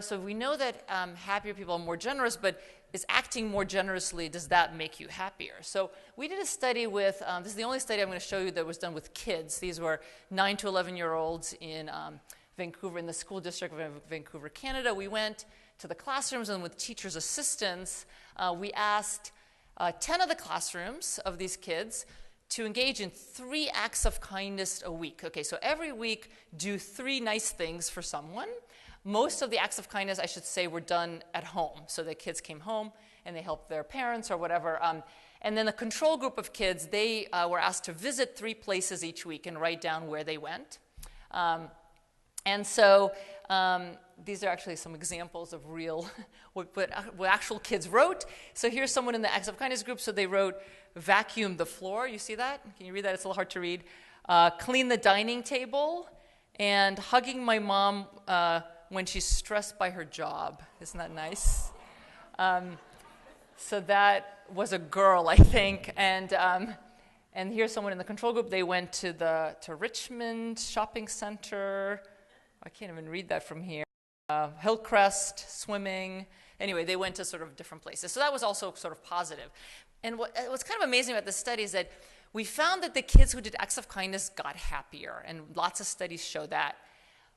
so we know that happier people are more generous, but is acting more generously, does that make you happier? So we did a study with, this is the only study I'm going to show you that was done with kids. These were 9 to 11-year-olds in Vancouver, in the school district of Vancouver, Canada. We went to the classrooms, and with teachers' assistants, we asked 10 of the classrooms of these kids to engage in 3 acts of kindness a week. Okay, so every week, do 3 nice things for someone. Most of the acts of kindness, I should say, were done at home. So the kids came home, and they helped their parents or whatever. And then the control group of kids, they were asked to visit 3 places each week and write down where they went. And so these are actually some examples of real, what actual kids wrote. So here's someone in the acts of kindness group. So they wrote, vacuum the floor. You see that? Can you read that? It's a little hard to read. Clean the dining table, and hugging my mom when she's stressed by her job. Isn't that nice? So that was a girl, I think. And here's someone in the control group. They went to Richmond Shopping Center. I can't even read that from here. Hillcrest, swimming. Anyway, they went to sort of different places. So that was also sort of positive. And what's kind of amazing about this study is that we found that the kids who did acts of kindness got happier, and lots of studies show that.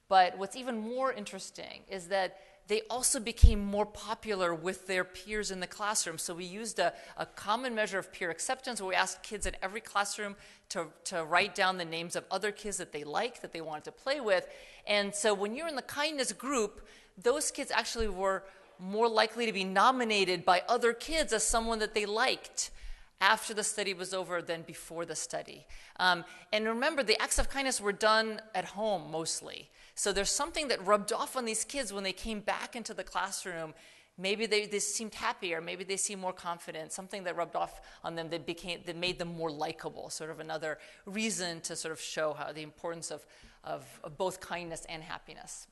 But what's even more interesting is that they also became more popular with their peers in the classroom. So we used a common measure of peer acceptance, where we asked kids in every classroom to write down the names of other kids that they liked, that they wanted to play with. And so when you're in the kindness group, those kids actually were more likely to be nominated by other kids as someone that they liked after the study was over than before the study. And remember, the acts of kindness were done at home mostly. So there's something that rubbed off on these kids when they came back into the classroom. Maybe they seemed happier, maybe they seemed more confident, something that rubbed off on them that made them more likable, sort of another reason to sort of show how the importance of both kindness and happiness.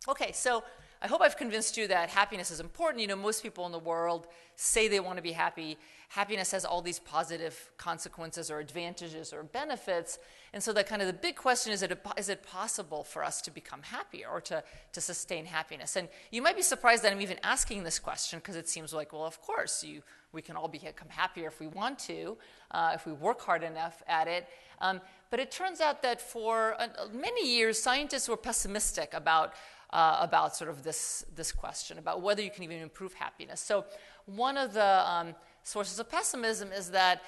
Okay, so I hope I've convinced you that happiness is important. You know, most people in the world say they want to be happy. Happiness has all these positive consequences or advantages or benefits. And so that kind of the big question is it possible for us to become happier or to sustain happiness? And you might be surprised that I'm even asking this question, because it seems like, well, of course, we can all become happier if we want to, if we work hard enough at it. But it turns out that for many years, scientists were pessimistic about sort of this question, about whether you can even improve happiness. So one of the sources of pessimism is that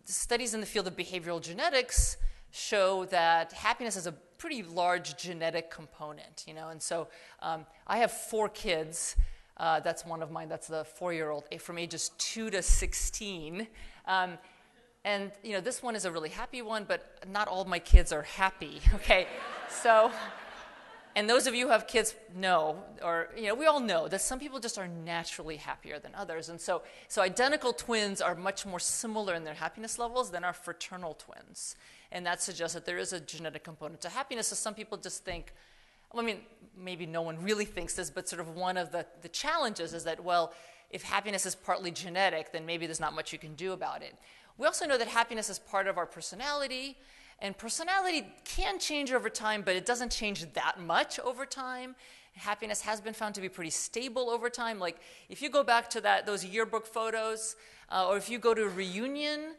studies in the field of behavioral genetics show that happiness is a pretty large genetic component, you know. And so I have 4 kids. That's one of mine. That's the 4-year-old from ages 2 to 16. And, you know, this one is a really happy one, but not all my kids are happy, okay? So... And those of you who have kids know, or, you know, we all know that some people just are naturally happier than others. And so identical twins are much more similar in their happiness levels than our fraternal twins. And that suggests that there is a genetic component to happiness. So some people just think, well, I mean, maybe no one really thinks this, but sort of one of the challenges is that, well, if happiness is partly genetic, then maybe there's not much you can do about it. We also know that happiness is part of our personality. And personality can change over time, but it doesn't change that much over time. Happiness has been found to be pretty stable over time. Like if you go back to those yearbook photos, or if you go to a reunion,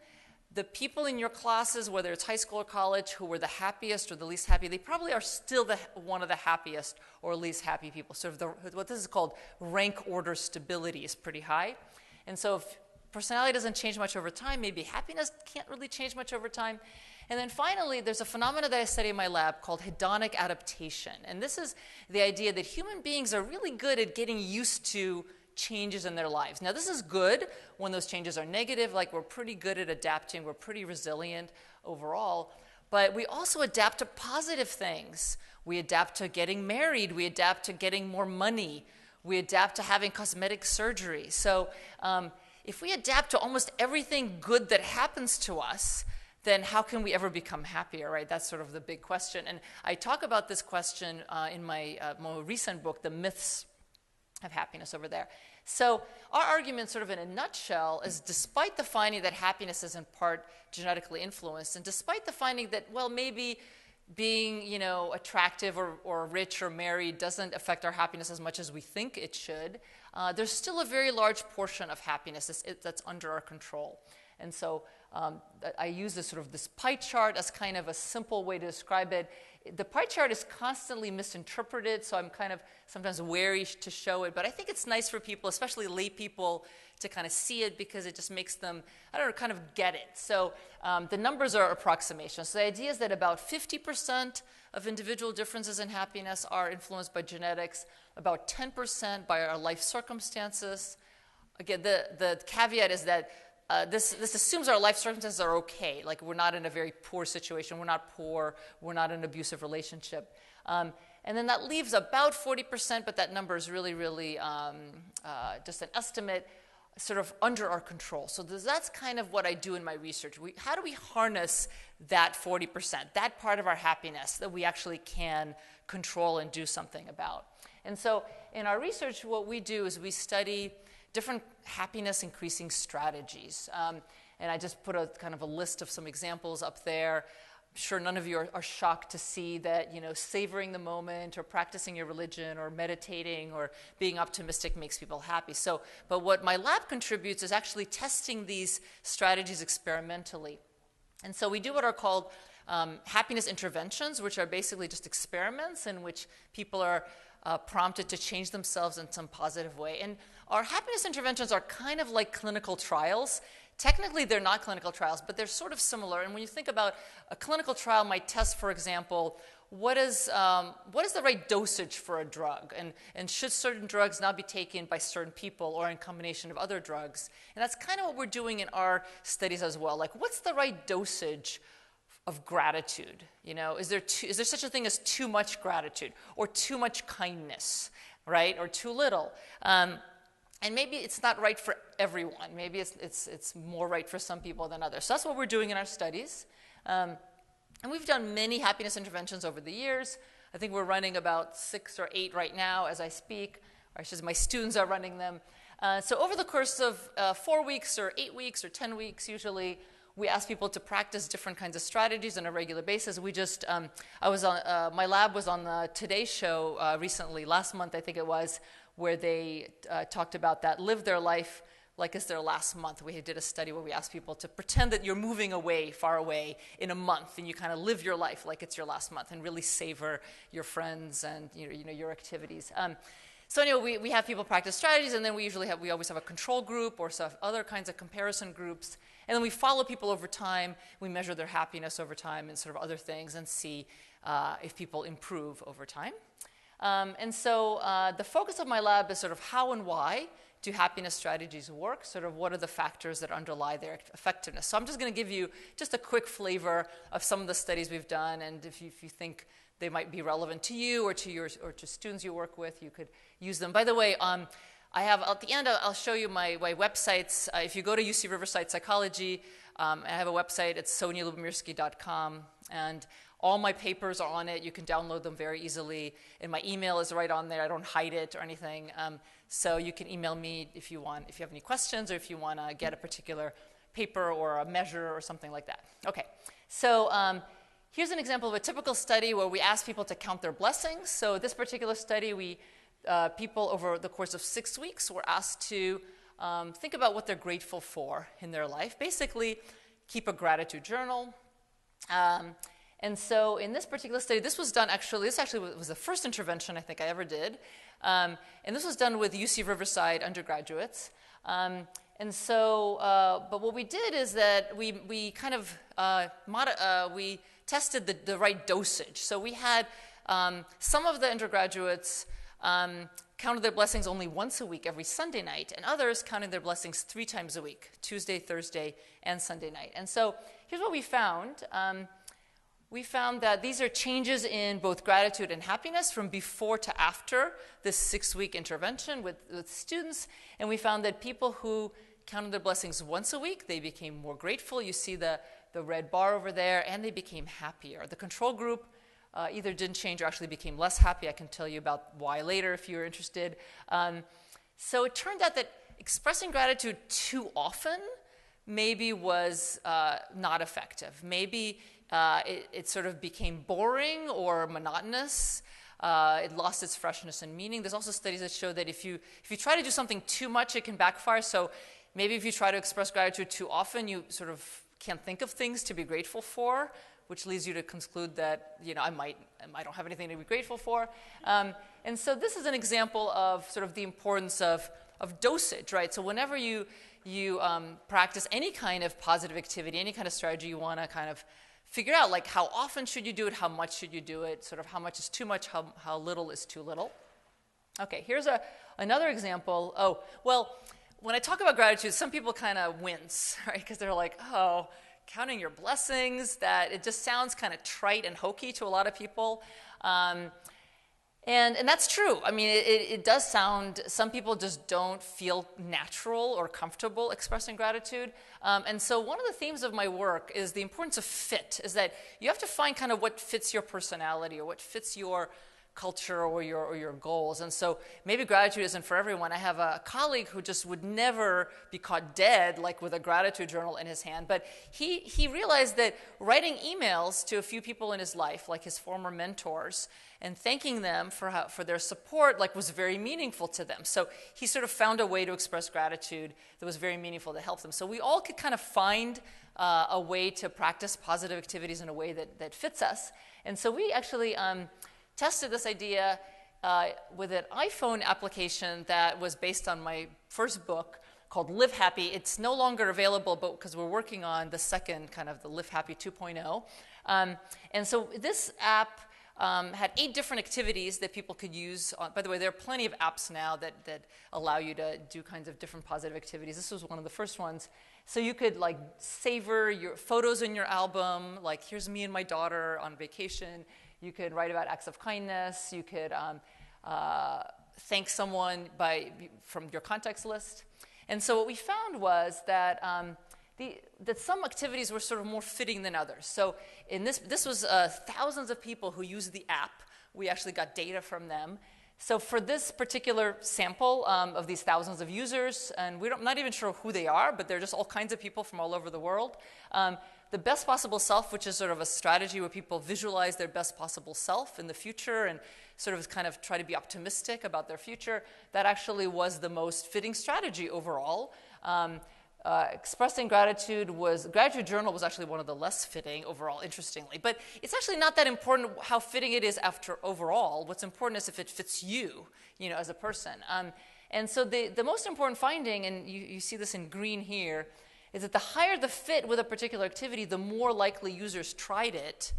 the people in your classes, whether it's high school or college, who were the happiest or the least happy, they probably are still one of the happiest or least happy people. So what this is called rank order stability is pretty high. And so if personality doesn't change much over time, maybe happiness can't really change much over time. And then finally, there's a phenomenon that I study in my lab called hedonic adaptation. And this is the idea that human beings are really good at getting used to changes in their lives. Now, this is good when those changes are negative, like we're pretty good at adapting, we're pretty resilient overall. But we also adapt to positive things. We adapt to getting married, we adapt to getting more money, we adapt to having cosmetic surgery. So if we adapt to almost everything good that happens to us, then how can we ever become happier, right? That's sort of the big question. And I talk about this question in my more recent book, The Myths of Happiness, over there. So our argument, sort of in a nutshell, is despite the finding that happiness is in part genetically influenced, and despite the finding that, well, maybe being, you know, attractive or rich or married doesn't affect our happiness as much as we think it should, there's still a very large portion of happiness that's under our control. And so I use this pie chart as kind of a simple way to describe it. The pie chart is constantly misinterpreted, so I'm kind of sometimes wary to show it. But I think it's nice for people, especially lay people, to kind of see it because it just makes them, I don't know, kind of get it. So the numbers are approximations. So the idea is that about 50% of individual differences in happiness are influenced by genetics, about 10% by our life circumstances. Again, the caveat is that this assumes our life circumstances are okay. Like we're not in a very poor situation. We're not poor. We're not in an abusive relationship. And then that leaves about 40%, but that number is really, really just an estimate, sort of under our control. So that's kind of what I do in my research. How do we harness that 40%, that part of our happiness that we actually can control and do something about? And so in our research, what we do is we study different happiness increasing strategies. And I just put a kind of a list of some examples up there. I'm sure none of you are shocked to see that, savoring the moment or practicing your religion or meditating or being optimistic makes people happy. But what my lab contributes is actually testing these strategies experimentally. And so we do what are called happiness interventions, which are basically just experiments in which people are prompted to change themselves in some positive way. And our happiness interventions are kind of like clinical trials. Technically, they're not clinical trials, but they're sort of similar. And when you think about a clinical trial might test, for example, what is the right dosage for a drug? And should certain drugs not be taken by certain people or in combination of other drugs? And that's kind of what we're doing in our studies as well. Like, what's the right dosage of gratitude? Is there such a thing as too much gratitude or too much kindness, right? Or too little? And maybe it's not right for everyone. Maybe it's more right for some people than others. So that's what we're doing in our studies. And we've done many happiness interventions over the years. I think we're running about 6 or 8 right now as I speak. Or my students are running them. So over the course of 4 weeks or 8 weeks or 10 weeks usually, we ask people to practice different kinds of strategies on a regular basis. We just, my lab was on the Today Show recently, last month I think it was, where they talked about that, live their life like it's their last month. We did a study where we asked people to pretend that you're moving away, far away, in a month, and you kind of live your life like it's your last month and really savor your friends and your activities. So anyway, we have people practice strategies, and then we always have a control group or some other kinds of comparison groups, and then we follow people over time. We measure their happiness over time and sort of other things and see if people improve over time. And so the focus of my lab is sort of how and why do happiness strategies work, sort of what are the factors that underlie their effectiveness. So I'm just going to give you just a quick flavor of some of the studies we've done, and if you think they might be relevant to you or to students you work with, you could use them. By the way, I have at the end, I'll show you my websites. If you go to UC Riverside Psychology, I have a website. It's sonialubomirsky.com, and all my papers are on it. You can download them very easily, and my email is right on there. I don't hide it or anything. So you can email me if you have any questions, or if you want to get a particular paper or a measure or something like that. Okay, so here's an example of a typical study where we ask people to count their blessings. So this particular study, people over the course of 6 weeks were asked to think about what they're grateful for in their life. Basically, keep a gratitude journal. And so in this particular study, this was done this was the first intervention I think I ever did. And this was done with UC Riverside undergraduates. And so, but what we did is that we kind of, we tested the right dosage. So we had some of the undergraduates counted their blessings only once a week, every Sunday night, and others counted their blessings 3 times a week, Tuesday, Thursday, and Sunday night. And so here's what we found. We found that these are changes in both gratitude and happiness from before to after this 6-week intervention with students. And we found that people who counted their blessings once a week, they became more grateful. You see the red bar over there, and they became happier. The control group either didn't change or actually became less happy. I can tell you about why later if you're interested. So it turned out that expressing gratitude too often maybe was not effective. Maybe it sort of became boring or monotonous. It lost its freshness and meaning. There's also studies that show that if you try to do something too much, it can backfire. So maybe if you try to express gratitude too often, you sort of can't think of things to be grateful for, which leads you to conclude that, I don't have anything to be grateful for. And so this is an example of sort of the importance of dosage, right? So whenever you practice any kind of positive activity, any kind of strategy, you want to kind of figure out, like, how often should you do it, how much should you do it, sort of how much is too much, how little is too little. Okay, here's another example. Oh, well, when I talk about gratitude, some people kind of wince, right? Because they're like, oh, counting your blessings, that it just sounds kind of trite and hokey to a lot of people. And that's true. I mean, it does sound, some people just don't feel natural or comfortable expressing gratitude. And so one of the themes of my work is the importance of fit, is that you have to find kind of what fits your personality or what fits your culture or your goals. And so maybe gratitude isn't for everyone. I have a colleague who just would never be caught dead, like with a gratitude journal in his hand. But he realized that writing emails to a few people in his life, like his former mentors, and thanking them for their support, like, was very meaningful to them. So he sort of found a way to express gratitude that was very meaningful to help them. So we all could kind of find a way to practice positive activities in a way that fits us. And so we actually tested this idea with an iPhone application that was based on my first book called Live Happy. It's no longer available, but because we're working on the second kind of the Live Happy 2.0. And so this app had 8 different activities that people could use. By the way, there are plenty of apps now that allow you to do kinds of different positive activities. This was one of the first ones. So you could like savor your photos in your album, like here's me and my daughter on vacation. You could write about acts of kindness. You could thank someone from your contacts list. And so what we found was that that some activities were sort of more fitting than others. So in this was thousands of people who used the app. We actually got data from them. So for this particular sample of these thousands of users, and I'm not even sure who they are, but they're just all kinds of people from all over the world. The best possible self, which is sort of a strategy where people visualize their best possible self in the future and sort of kind of try to be optimistic about their future, that actually was the most fitting strategy overall. Expressing gratitude gratitude journal was actually one of the less fitting overall, interestingly. But it's actually not that important how fitting it is after overall. What's important is if it fits you, as a person. And so the most important finding, and you see this in green here, is that the higher the fit with a particular activity, the more likely users tried it,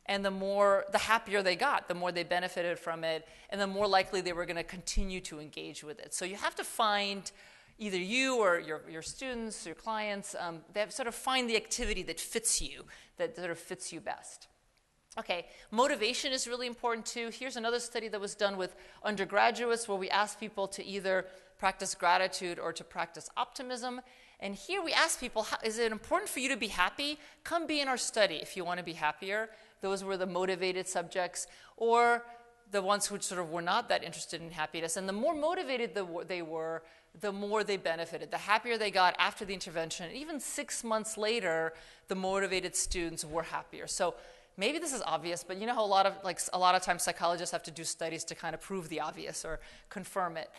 and the happier they got, the more they benefited from it, and the more likely they were going to continue to engage with it. So you have to find either you or your students, your clients, they have sort of find the activity that fits you, that sort of fits you best. Okay, motivation is really important too. Here's another study that was done with undergraduates where we asked people to either practice gratitude or to practice optimism. And here we ask people, is it important for you to be happy? Come be in our study if you want to be happier. Those were the motivated subjects, or the ones who sort of were not that interested in happiness. And the more motivated they were, the more they benefited. The happier they got after the intervention. Even 6 months later, the motivated students were happier. So maybe this is obvious, but how a lot of times psychologists have to do studies to kind of prove the obvious or confirm it.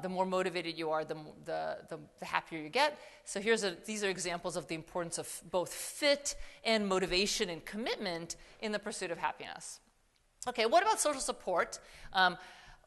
The more motivated you are, the happier you get. So these are examples of the importance of both fit and motivation and commitment in the pursuit of happiness. Okay, what about social support?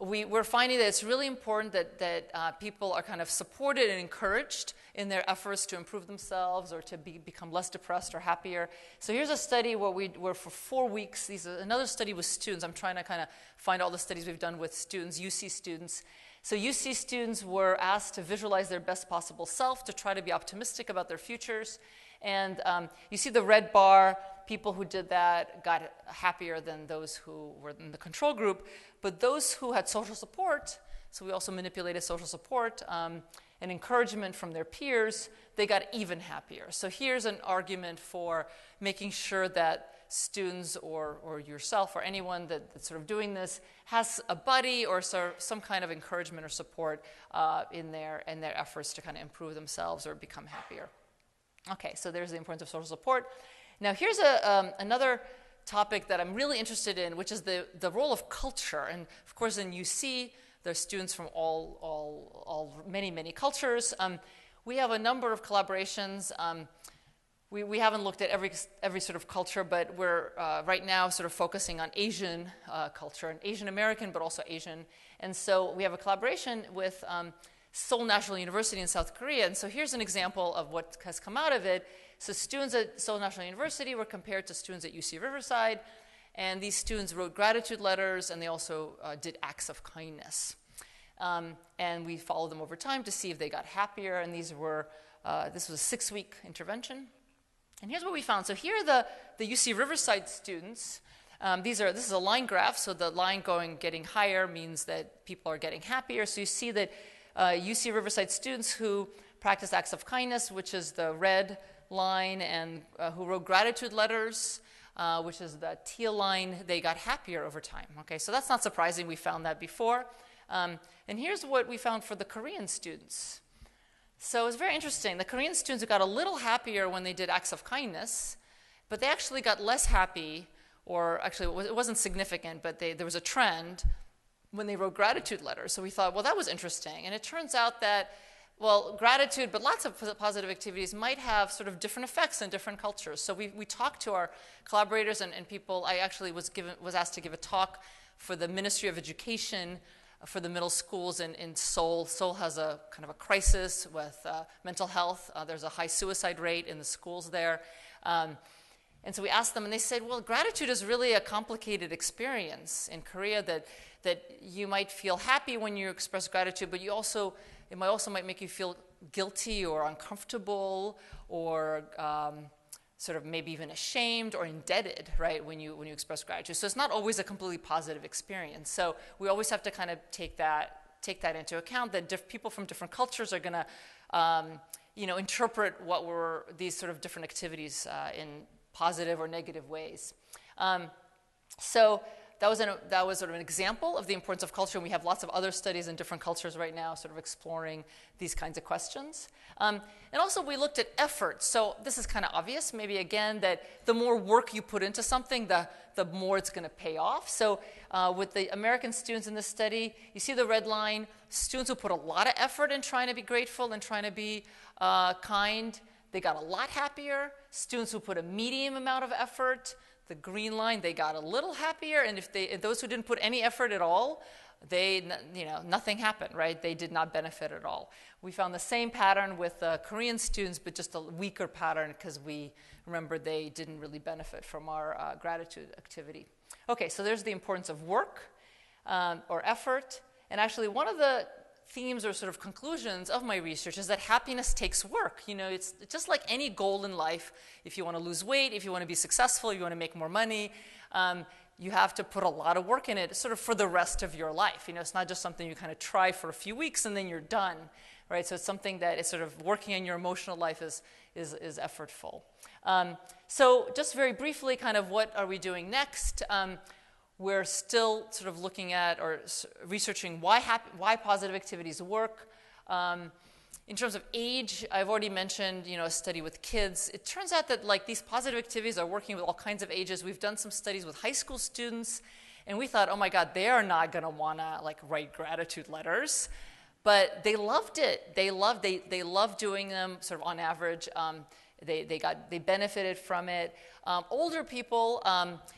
We're finding that it's really important that people are kind of supported and encouraged in their efforts to improve themselves or to become less depressed or happier. So here's a study where for 4 weeks, another study with students. I'm trying to kind of find all the studies we've done with students, UC students. So UC students were asked to visualize their best possible self, to try to be optimistic about their futures. And you see the red bar, people who did that got happier than those who were in the control group. But those who had social support, so we also manipulated social support and encouragement from their peers, they got even happier. So here's an argument for making sure that students or yourself or anyone that's sort of doing this has a buddy or some kind of encouragement or support in their efforts to kind of improve themselves or become happier. Okay, so there's the importance of social support. Now here's another topic that I'm really interested in, which is the role of culture. And of course in UC, there's students from many cultures. We have a number of collaborations. We haven't looked at every sort of culture, but we're right now sort of focusing on Asian culture, and Asian American, but also Asian. And so we have a collaboration with Seoul National University in South Korea. And so here's an example of what has come out of it. So students at Seoul National University were compared to students at UC Riverside. And these students wrote gratitude letters, and they also did acts of kindness. And we followed them over time to see if they got happier. And this was a 6-week intervention. And here's what we found. So here are the UC Riverside students. This is a line graph, so the line getting higher means that people are getting happier. So you see that UC Riverside students who practiced acts of kindness, which is the red line, and who wrote gratitude letters, which is the teal line, they got happier over time. Okay, so that's not surprising. We found that before. And here's what we found for the Korean students. So it's very interesting. The Korean students got a little happier when they did acts of kindness, but they actually got less happy, or actually it wasn't significant, but there was a trend when they wrote gratitude letters. So we thought, well, that was interesting. And it turns out that, well, gratitude, but lots of positive activities might have sort of different effects in different cultures. So we talked to our collaborators and people. I actually was asked to give a talk for the Ministry of Education for the middle schools in Seoul. Seoul has a kind of a crisis with mental health. There's a high suicide rate in the schools there. And so we asked them, and they said, well, gratitude is really a complicated experience in Korea, that you might feel happy when you express gratitude, but it might make you feel guilty or uncomfortable or sort of maybe even ashamed or indebted, right, when you express gratitude. So it's not always a completely positive experience. So we always have to kind of take that into account, that people from different cultures are going to interpret what were these sort of different activities in positive or negative ways. So that was sort of an example of the importance of culture, and we have lots of other studies in different cultures right now sort of exploring these kinds of questions. And also we looked at effort. So this is kind of obvious, maybe again, that the more work you put into something, the more it's going to pay off. So with the American students in this study, you see the red line, students who put a lot of effort in trying to be grateful and trying to be kind, they got a lot happier. Students who put a medium amount of effort, the green line, they got a little happier. And if those who didn't put any effort at all, nothing happened, right? They did not benefit at all. We found the same pattern with Korean students, but just a weaker pattern because we remember they didn't really benefit from our gratitude activity. Okay, so there's the importance of work or effort. And actually, one of the themes or sort of conclusions of my research is that happiness takes work. It's just like any goal in life. If you want to lose weight, if you want to be successful, you want to make more money, you have to put a lot of work in it sort of for the rest of your life. It's not just something you kind of try for a few weeks and then you're done, right? So it's something that is sort of working on your emotional life is effortful. So just very briefly, kind of what are we doing next? We're still sort of looking at or researching why positive activities work. In terms of age, I've already mentioned, a study with kids. It turns out that these positive activities are working with all kinds of ages. We've done some studies with high school students, and we thought, oh my God, they are not going to want to write gratitude letters, but they loved it. They loved doing them sort of on average. They benefited from it. Older people,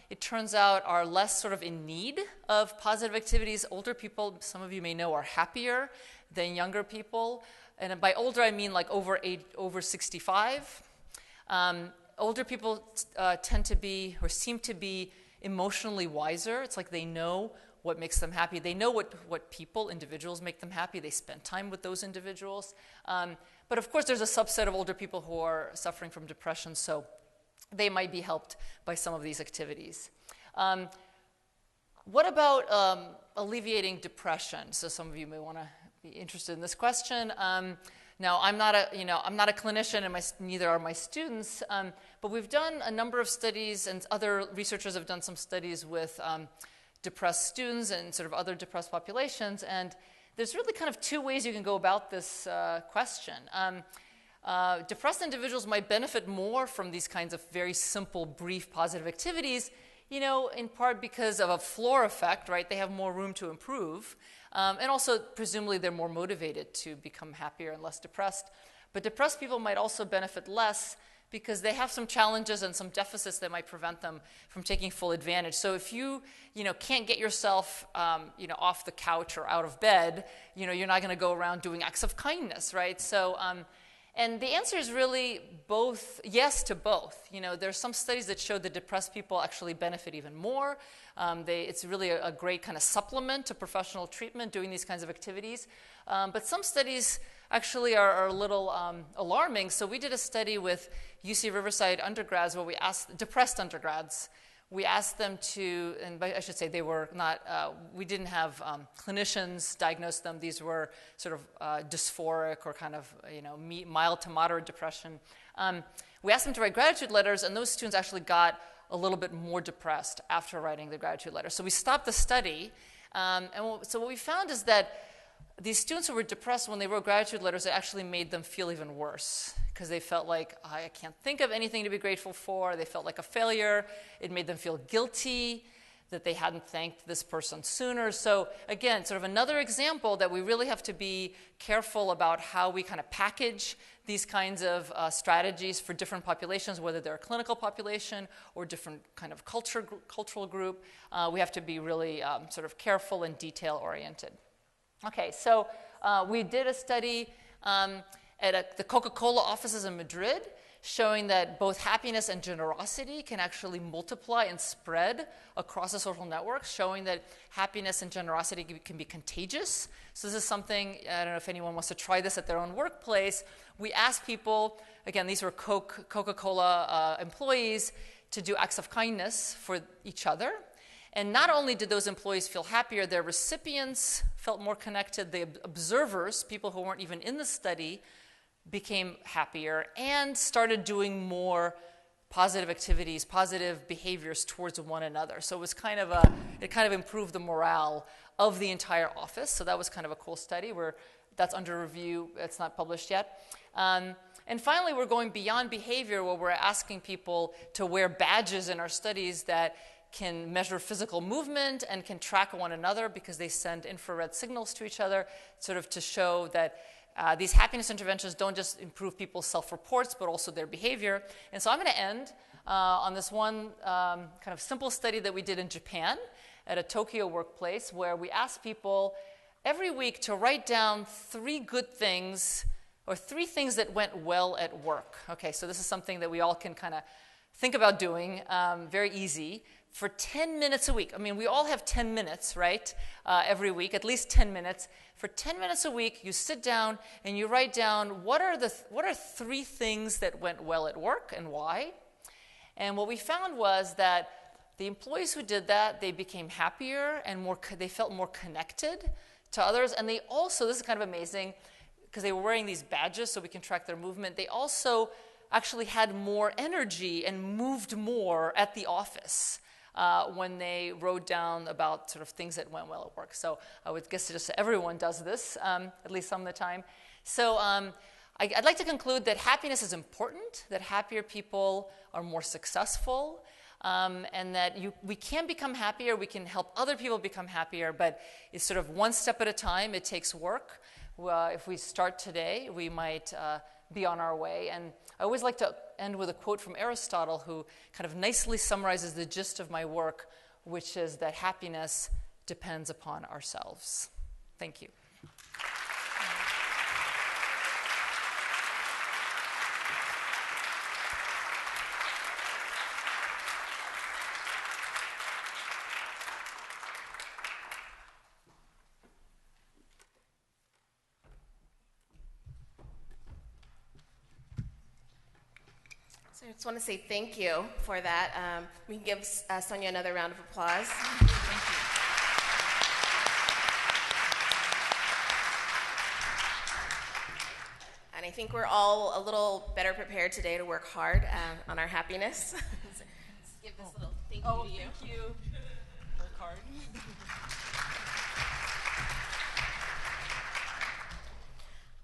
it turns out, are less sort of in need of positive activities. Older people, some of you may know, are happier than younger people. And by older, I mean over 65. Older people tend to be or seem to be emotionally wiser. It's like they know what makes them happy. They know what individuals make them happy. They spend time with those individuals. But of course, there's a subset of older people who are suffering from depression, so they might be helped by some of these activities. What about alleviating depression? So some of you may want to be interested in this question. Now, I'm not a clinician, and neither are my students. But we've done a number of studies, and other researchers have done some studies with depressed students and sort of other depressed populations. And there's really kind of two ways you can go about this question. Depressed individuals might benefit more from these kinds of very simple, brief, positive activities, in part because of a floor effect, right? They have more room to improve. And also, presumably, they're more motivated to become happier and less depressed. But depressed people might also benefit less because they have some challenges and some deficits that might prevent them from taking full advantage. So if you can't get yourself, off the couch or out of bed, you're not going to go around doing acts of kindness, right? So, And the answer is really both, yes to both. You know, there's some studies that show that depressed people actually benefit even more. It's really a great kind of supplement to professional treatment, doing these kinds of activities. But some studies actually are a little alarming. So we did a study with UC Riverside undergrads where we asked depressed undergrads. We asked them to, and I should say they were not, we didn't have clinicians diagnose them. These were sort of dysphoric or kind of, you know, mild to moderate depression. We asked them to write gratitude letters, and those students actually got a little bit more depressed after writing the gratitude letter. So we stopped the study, so what we found is that these students who were depressed, when they wrote gratitude letters, it actually made them feel even worse because they felt like, I can't think of anything to be grateful for. They felt like a failure. It made them feel guilty that they hadn't thanked this person sooner. So again, sort of another example that we really have to be careful about how we kind of package these kinds of strategies for different populations, whether they're a clinical population or different kind of cultural group. We have to be really sort of careful and detail-oriented. Okay, so we did a study at the Coca-Cola offices in Madrid showing that both happiness and generosity can actually multiply and spread across the social networks, showing that happiness and generosity can be contagious. So this is something, I don't know if anyone wants to try this at their own workplace. We asked people, again, these were Coca-Cola employees, to do acts of kindness for each other. And not only did those employees feel happier, their recipients felt more connected. The observers, people who weren't even in the study, became happier and started doing more positive activities, positive behaviors towards one another. So it was kind of it kind of improved the morale of the entire office. So that was kind of a cool study where that's under review. It's not published yet. And finally, we're going beyond behavior where we're asking people to wear badges in our studies that can measure physical movement and can track one another because they send infrared signals to each other, sort of to show that these happiness interventions don't just improve people's self-reports, but also their behavior. And so I'm going to end on this one kind of simple study that we did in Japan at a Tokyo workplace where we asked people every week to write down 3 good things or 3 things that went well at work. Okay, so this is something that we all can kind of think about doing, very easy, for 10 minutes a week. I mean, we all have 10 minutes, right, every week, at least 10 minutes. For 10 minutes a week, you sit down and you write down what are 3 things that went well at work and why. And what we found was that the employees who did that, they became happier and they felt more connected to others. And they also, this is kind of amazing, because they were wearing these badges so we can track their movement, they also actually had more energy and moved more at the office when they wrote down about sort of things that went well at work. So I would guess just everyone does this, at least some of the time. So I'd like to conclude that happiness is important, that happier people are more successful, and that we can become happier, we can help other people become happier, but it's sort of one step at a time. It takes work. If we start today, we might be on our way. And I always like to end with a quote from Aristotle, who kind of nicely summarizes the gist of my work, which is that happiness depends upon ourselves. Thank you. So I just want to say thank you for that. We can give Sonia another round of applause. Thank you. And I think we're all a little better prepared today to work hard on our happiness. Let's give this little thank you to you. Thank you. Work hard.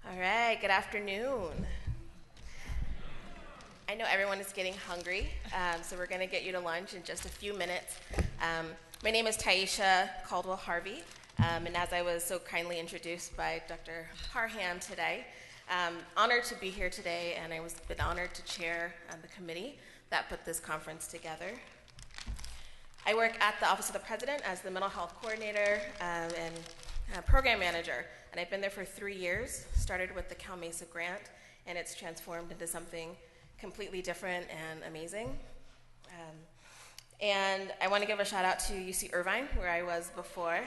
All right, good afternoon. I know everyone is getting hungry, so we're going to get you to lunch in just a few minutes. My name is Taisha Caldwell-Harvey, and as I was so kindly introduced by Dr. Parham today, honored to be here today, and I was been honored to chair the committee that put this conference together. I work at the Office of the President as the Mental Health Coordinator and Program Manager, and I've been there for 3 years, started with the Cal Mesa grant, and it's transformed into something completely different and amazing. And I want to give a shout out to UC Irvine, where I was before,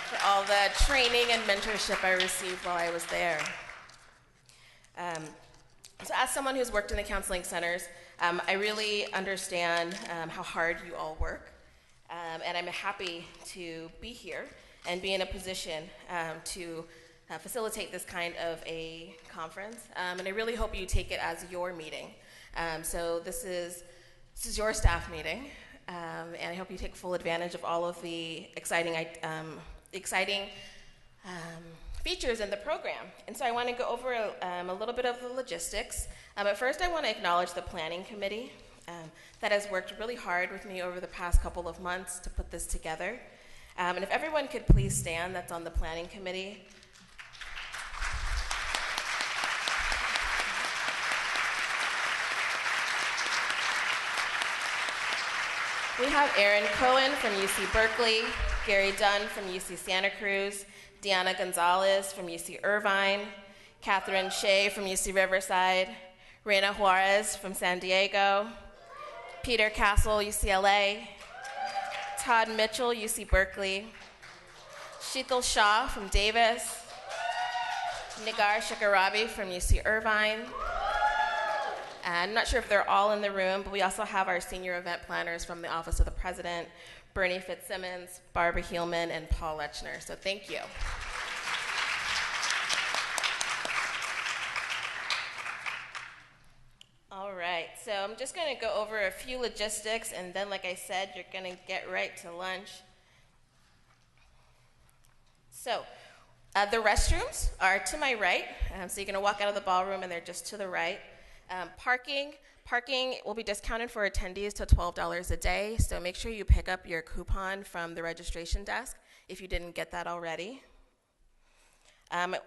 for all the training and mentorship I received while I was there. So as someone who's worked in the counseling centers, I really understand how hard you all work, and I'm happy to be here and be in a position to facilitate this kind of a conference, and I really hope you take it as your meeting. So this is your staff meeting, and I hope you take full advantage of all of the exciting features in the program. And so I want to go over a little bit of the logistics. But first I want to acknowledge the planning committee that has worked really hard with me over the past couple of months to put this together. And if everyone could please stand that's on the planning committee. We have Aaron Cohen from UC Berkeley, Gary Dunn from UC Santa Cruz, Deanna Gonzalez from UC Irvine, Catherine Shea from UC Riverside, Reina Juarez from San Diego, Peter Castle, UCLA, Todd Mitchell, UC Berkeley, Sheetal Shah from Davis, Nigar Shikarabi from UC Irvine. And I'm not sure if they're all in the room, but we also have our senior event planners from the Office of the President, Bernie Fitzsimmons, Barbara Heelman, and Paul Lechner. So thank you. All right, so I'm just going to go over a few logistics, and then, like I said, you're going to get right to lunch. So the restrooms are to my right, so you're going to walk out of the ballroom, and they're just to the right. Parking will be discounted for attendees to $12 a day, so make sure you pick up your coupon from the registration desk if you didn't get that already.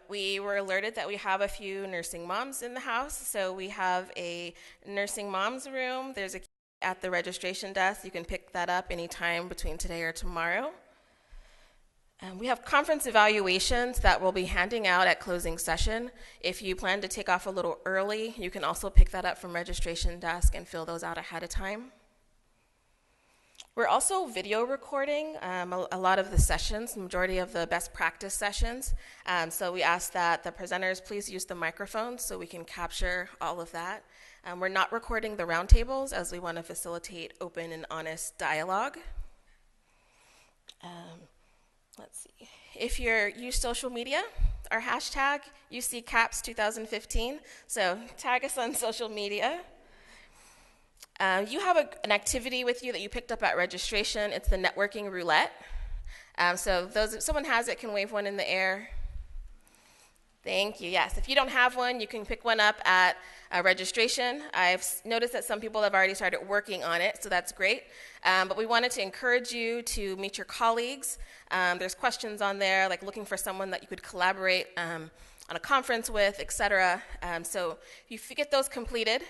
We were alerted that we have a few nursing moms in the house, so we have a nursing moms room. There's a key at the registration desk. You can pick that up anytime between today or tomorrow. We have conference evaluations that we'll be handing out at closing session. If you plan to take off a little early, you can also pick that up from registration desk and fill those out ahead of time. We're also video recording a lot of the sessions, the majority of the best practice sessions. So we ask that the presenters please use the microphones so we can capture all of that. We're not recording the roundtables as we want to facilitate open and honest dialogue. Let's see. If you use social media, our hashtag UCCAPS 2015. So tag us on social media. You have an activity with you that you picked up at registration. It's the networking roulette. So if someone has it, can wave one in the air. Thank you. Yes, if you don't have one, you can pick one up at registration. I've noticed that some people have already started working on it, so that's great. But we wanted to encourage you to meet your colleagues. There's questions on there, like looking for someone that you could collaborate on a conference with, etc. So if you get those completed,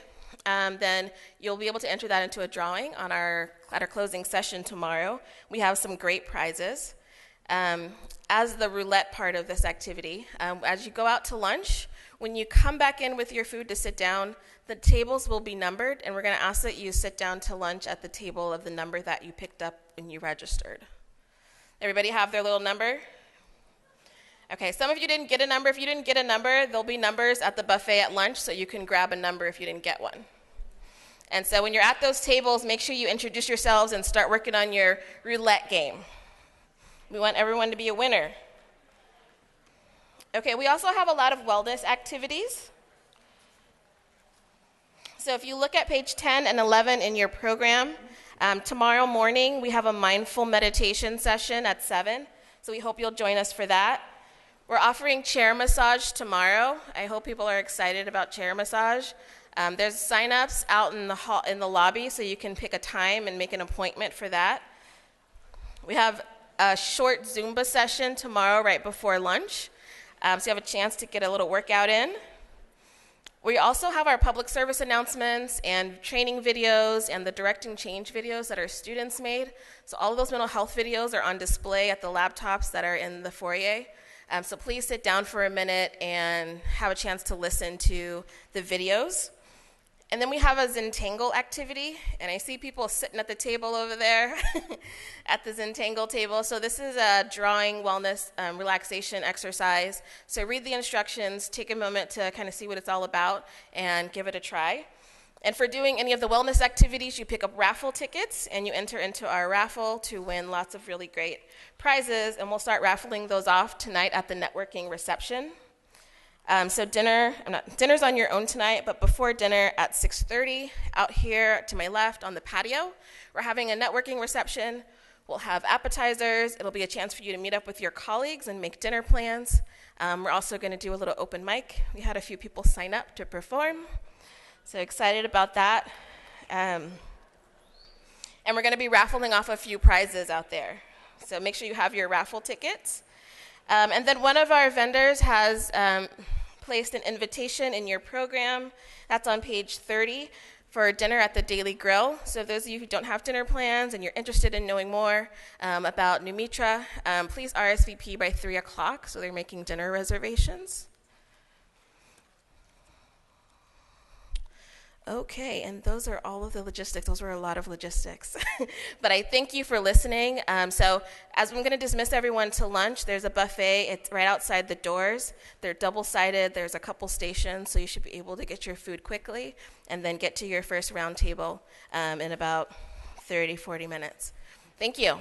then you'll be able to enter that into a drawing at our closing session tomorrow. We have some great prizes. As the roulette part of this activity, as you go out to lunch, when you come back in with your food to sit down, the tables will be numbered, and we're going to ask that you sit down to lunch at the table of the number that you picked up when you registered. Everybody have their little number? Okay, some of you didn't get a number. If you didn't get a number, there'll be numbers at the buffet at lunch, so you can grab a number if you didn't get one. And so when you're at those tables, make sure you introduce yourselves and start working on your roulette game. We want everyone to be a winner. Okay, we also have a lot of wellness activities. So if you look at page 10 and 11 in your program, tomorrow morning we have a mindful meditation session at 7, so we hope you'll join us for that. We're offering chair massage tomorrow. I hope people are excited about chair massage. There's sign-ups out in the lobby, so you can pick a time and make an appointment for that. We have a short Zumba session tomorrow right before lunch, so you have a chance to get a little workout in. We also have our public service announcements and training videos and the directing change videos that our students made. So all of those mental health videos are on display at the laptops that are in the foyer. So please sit down for a minute and have a chance to listen to the videos. And then we have a Zentangle activity, and I see people sitting at the table over there at the Zentangle table. So this is a drawing wellness relaxation exercise. So read the instructions, take a moment to kind of see what it's all about, and give it a try. And for doing any of the wellness activities, you pick up raffle tickets, and you enter into our raffle to win lots of really great prizes, and we'll start raffling those off tonight at the networking reception. So dinner's on your own tonight, but before dinner at 6:30, out here to my left on the patio, we're having a networking reception. We'll have appetizers. It'll be a chance for you to meet up with your colleagues and make dinner plans. We're also going to do a little open mic. We had a few people sign up to perform, so excited about that. And we're going to be raffling off a few prizes out there, so make sure you have your raffle tickets. And then one of our vendors has placed an invitation in your program. That's on page 30 for dinner at the Daily Grill. So those of you who don't have dinner plans and you're interested in knowing more about Numitra, please RSVP by 3 o'clock, so they're making dinner reservations. Okay, and those are all of the logistics. Those were a lot of logistics. But I thank you for listening. So as I'm going to dismiss everyone to lunch, there's a buffet. It's right outside the doors. They're double-sided. There's a couple stations, so you should be able to get your food quickly and then get to your first round table in about 30, 40 minutes. Thank you.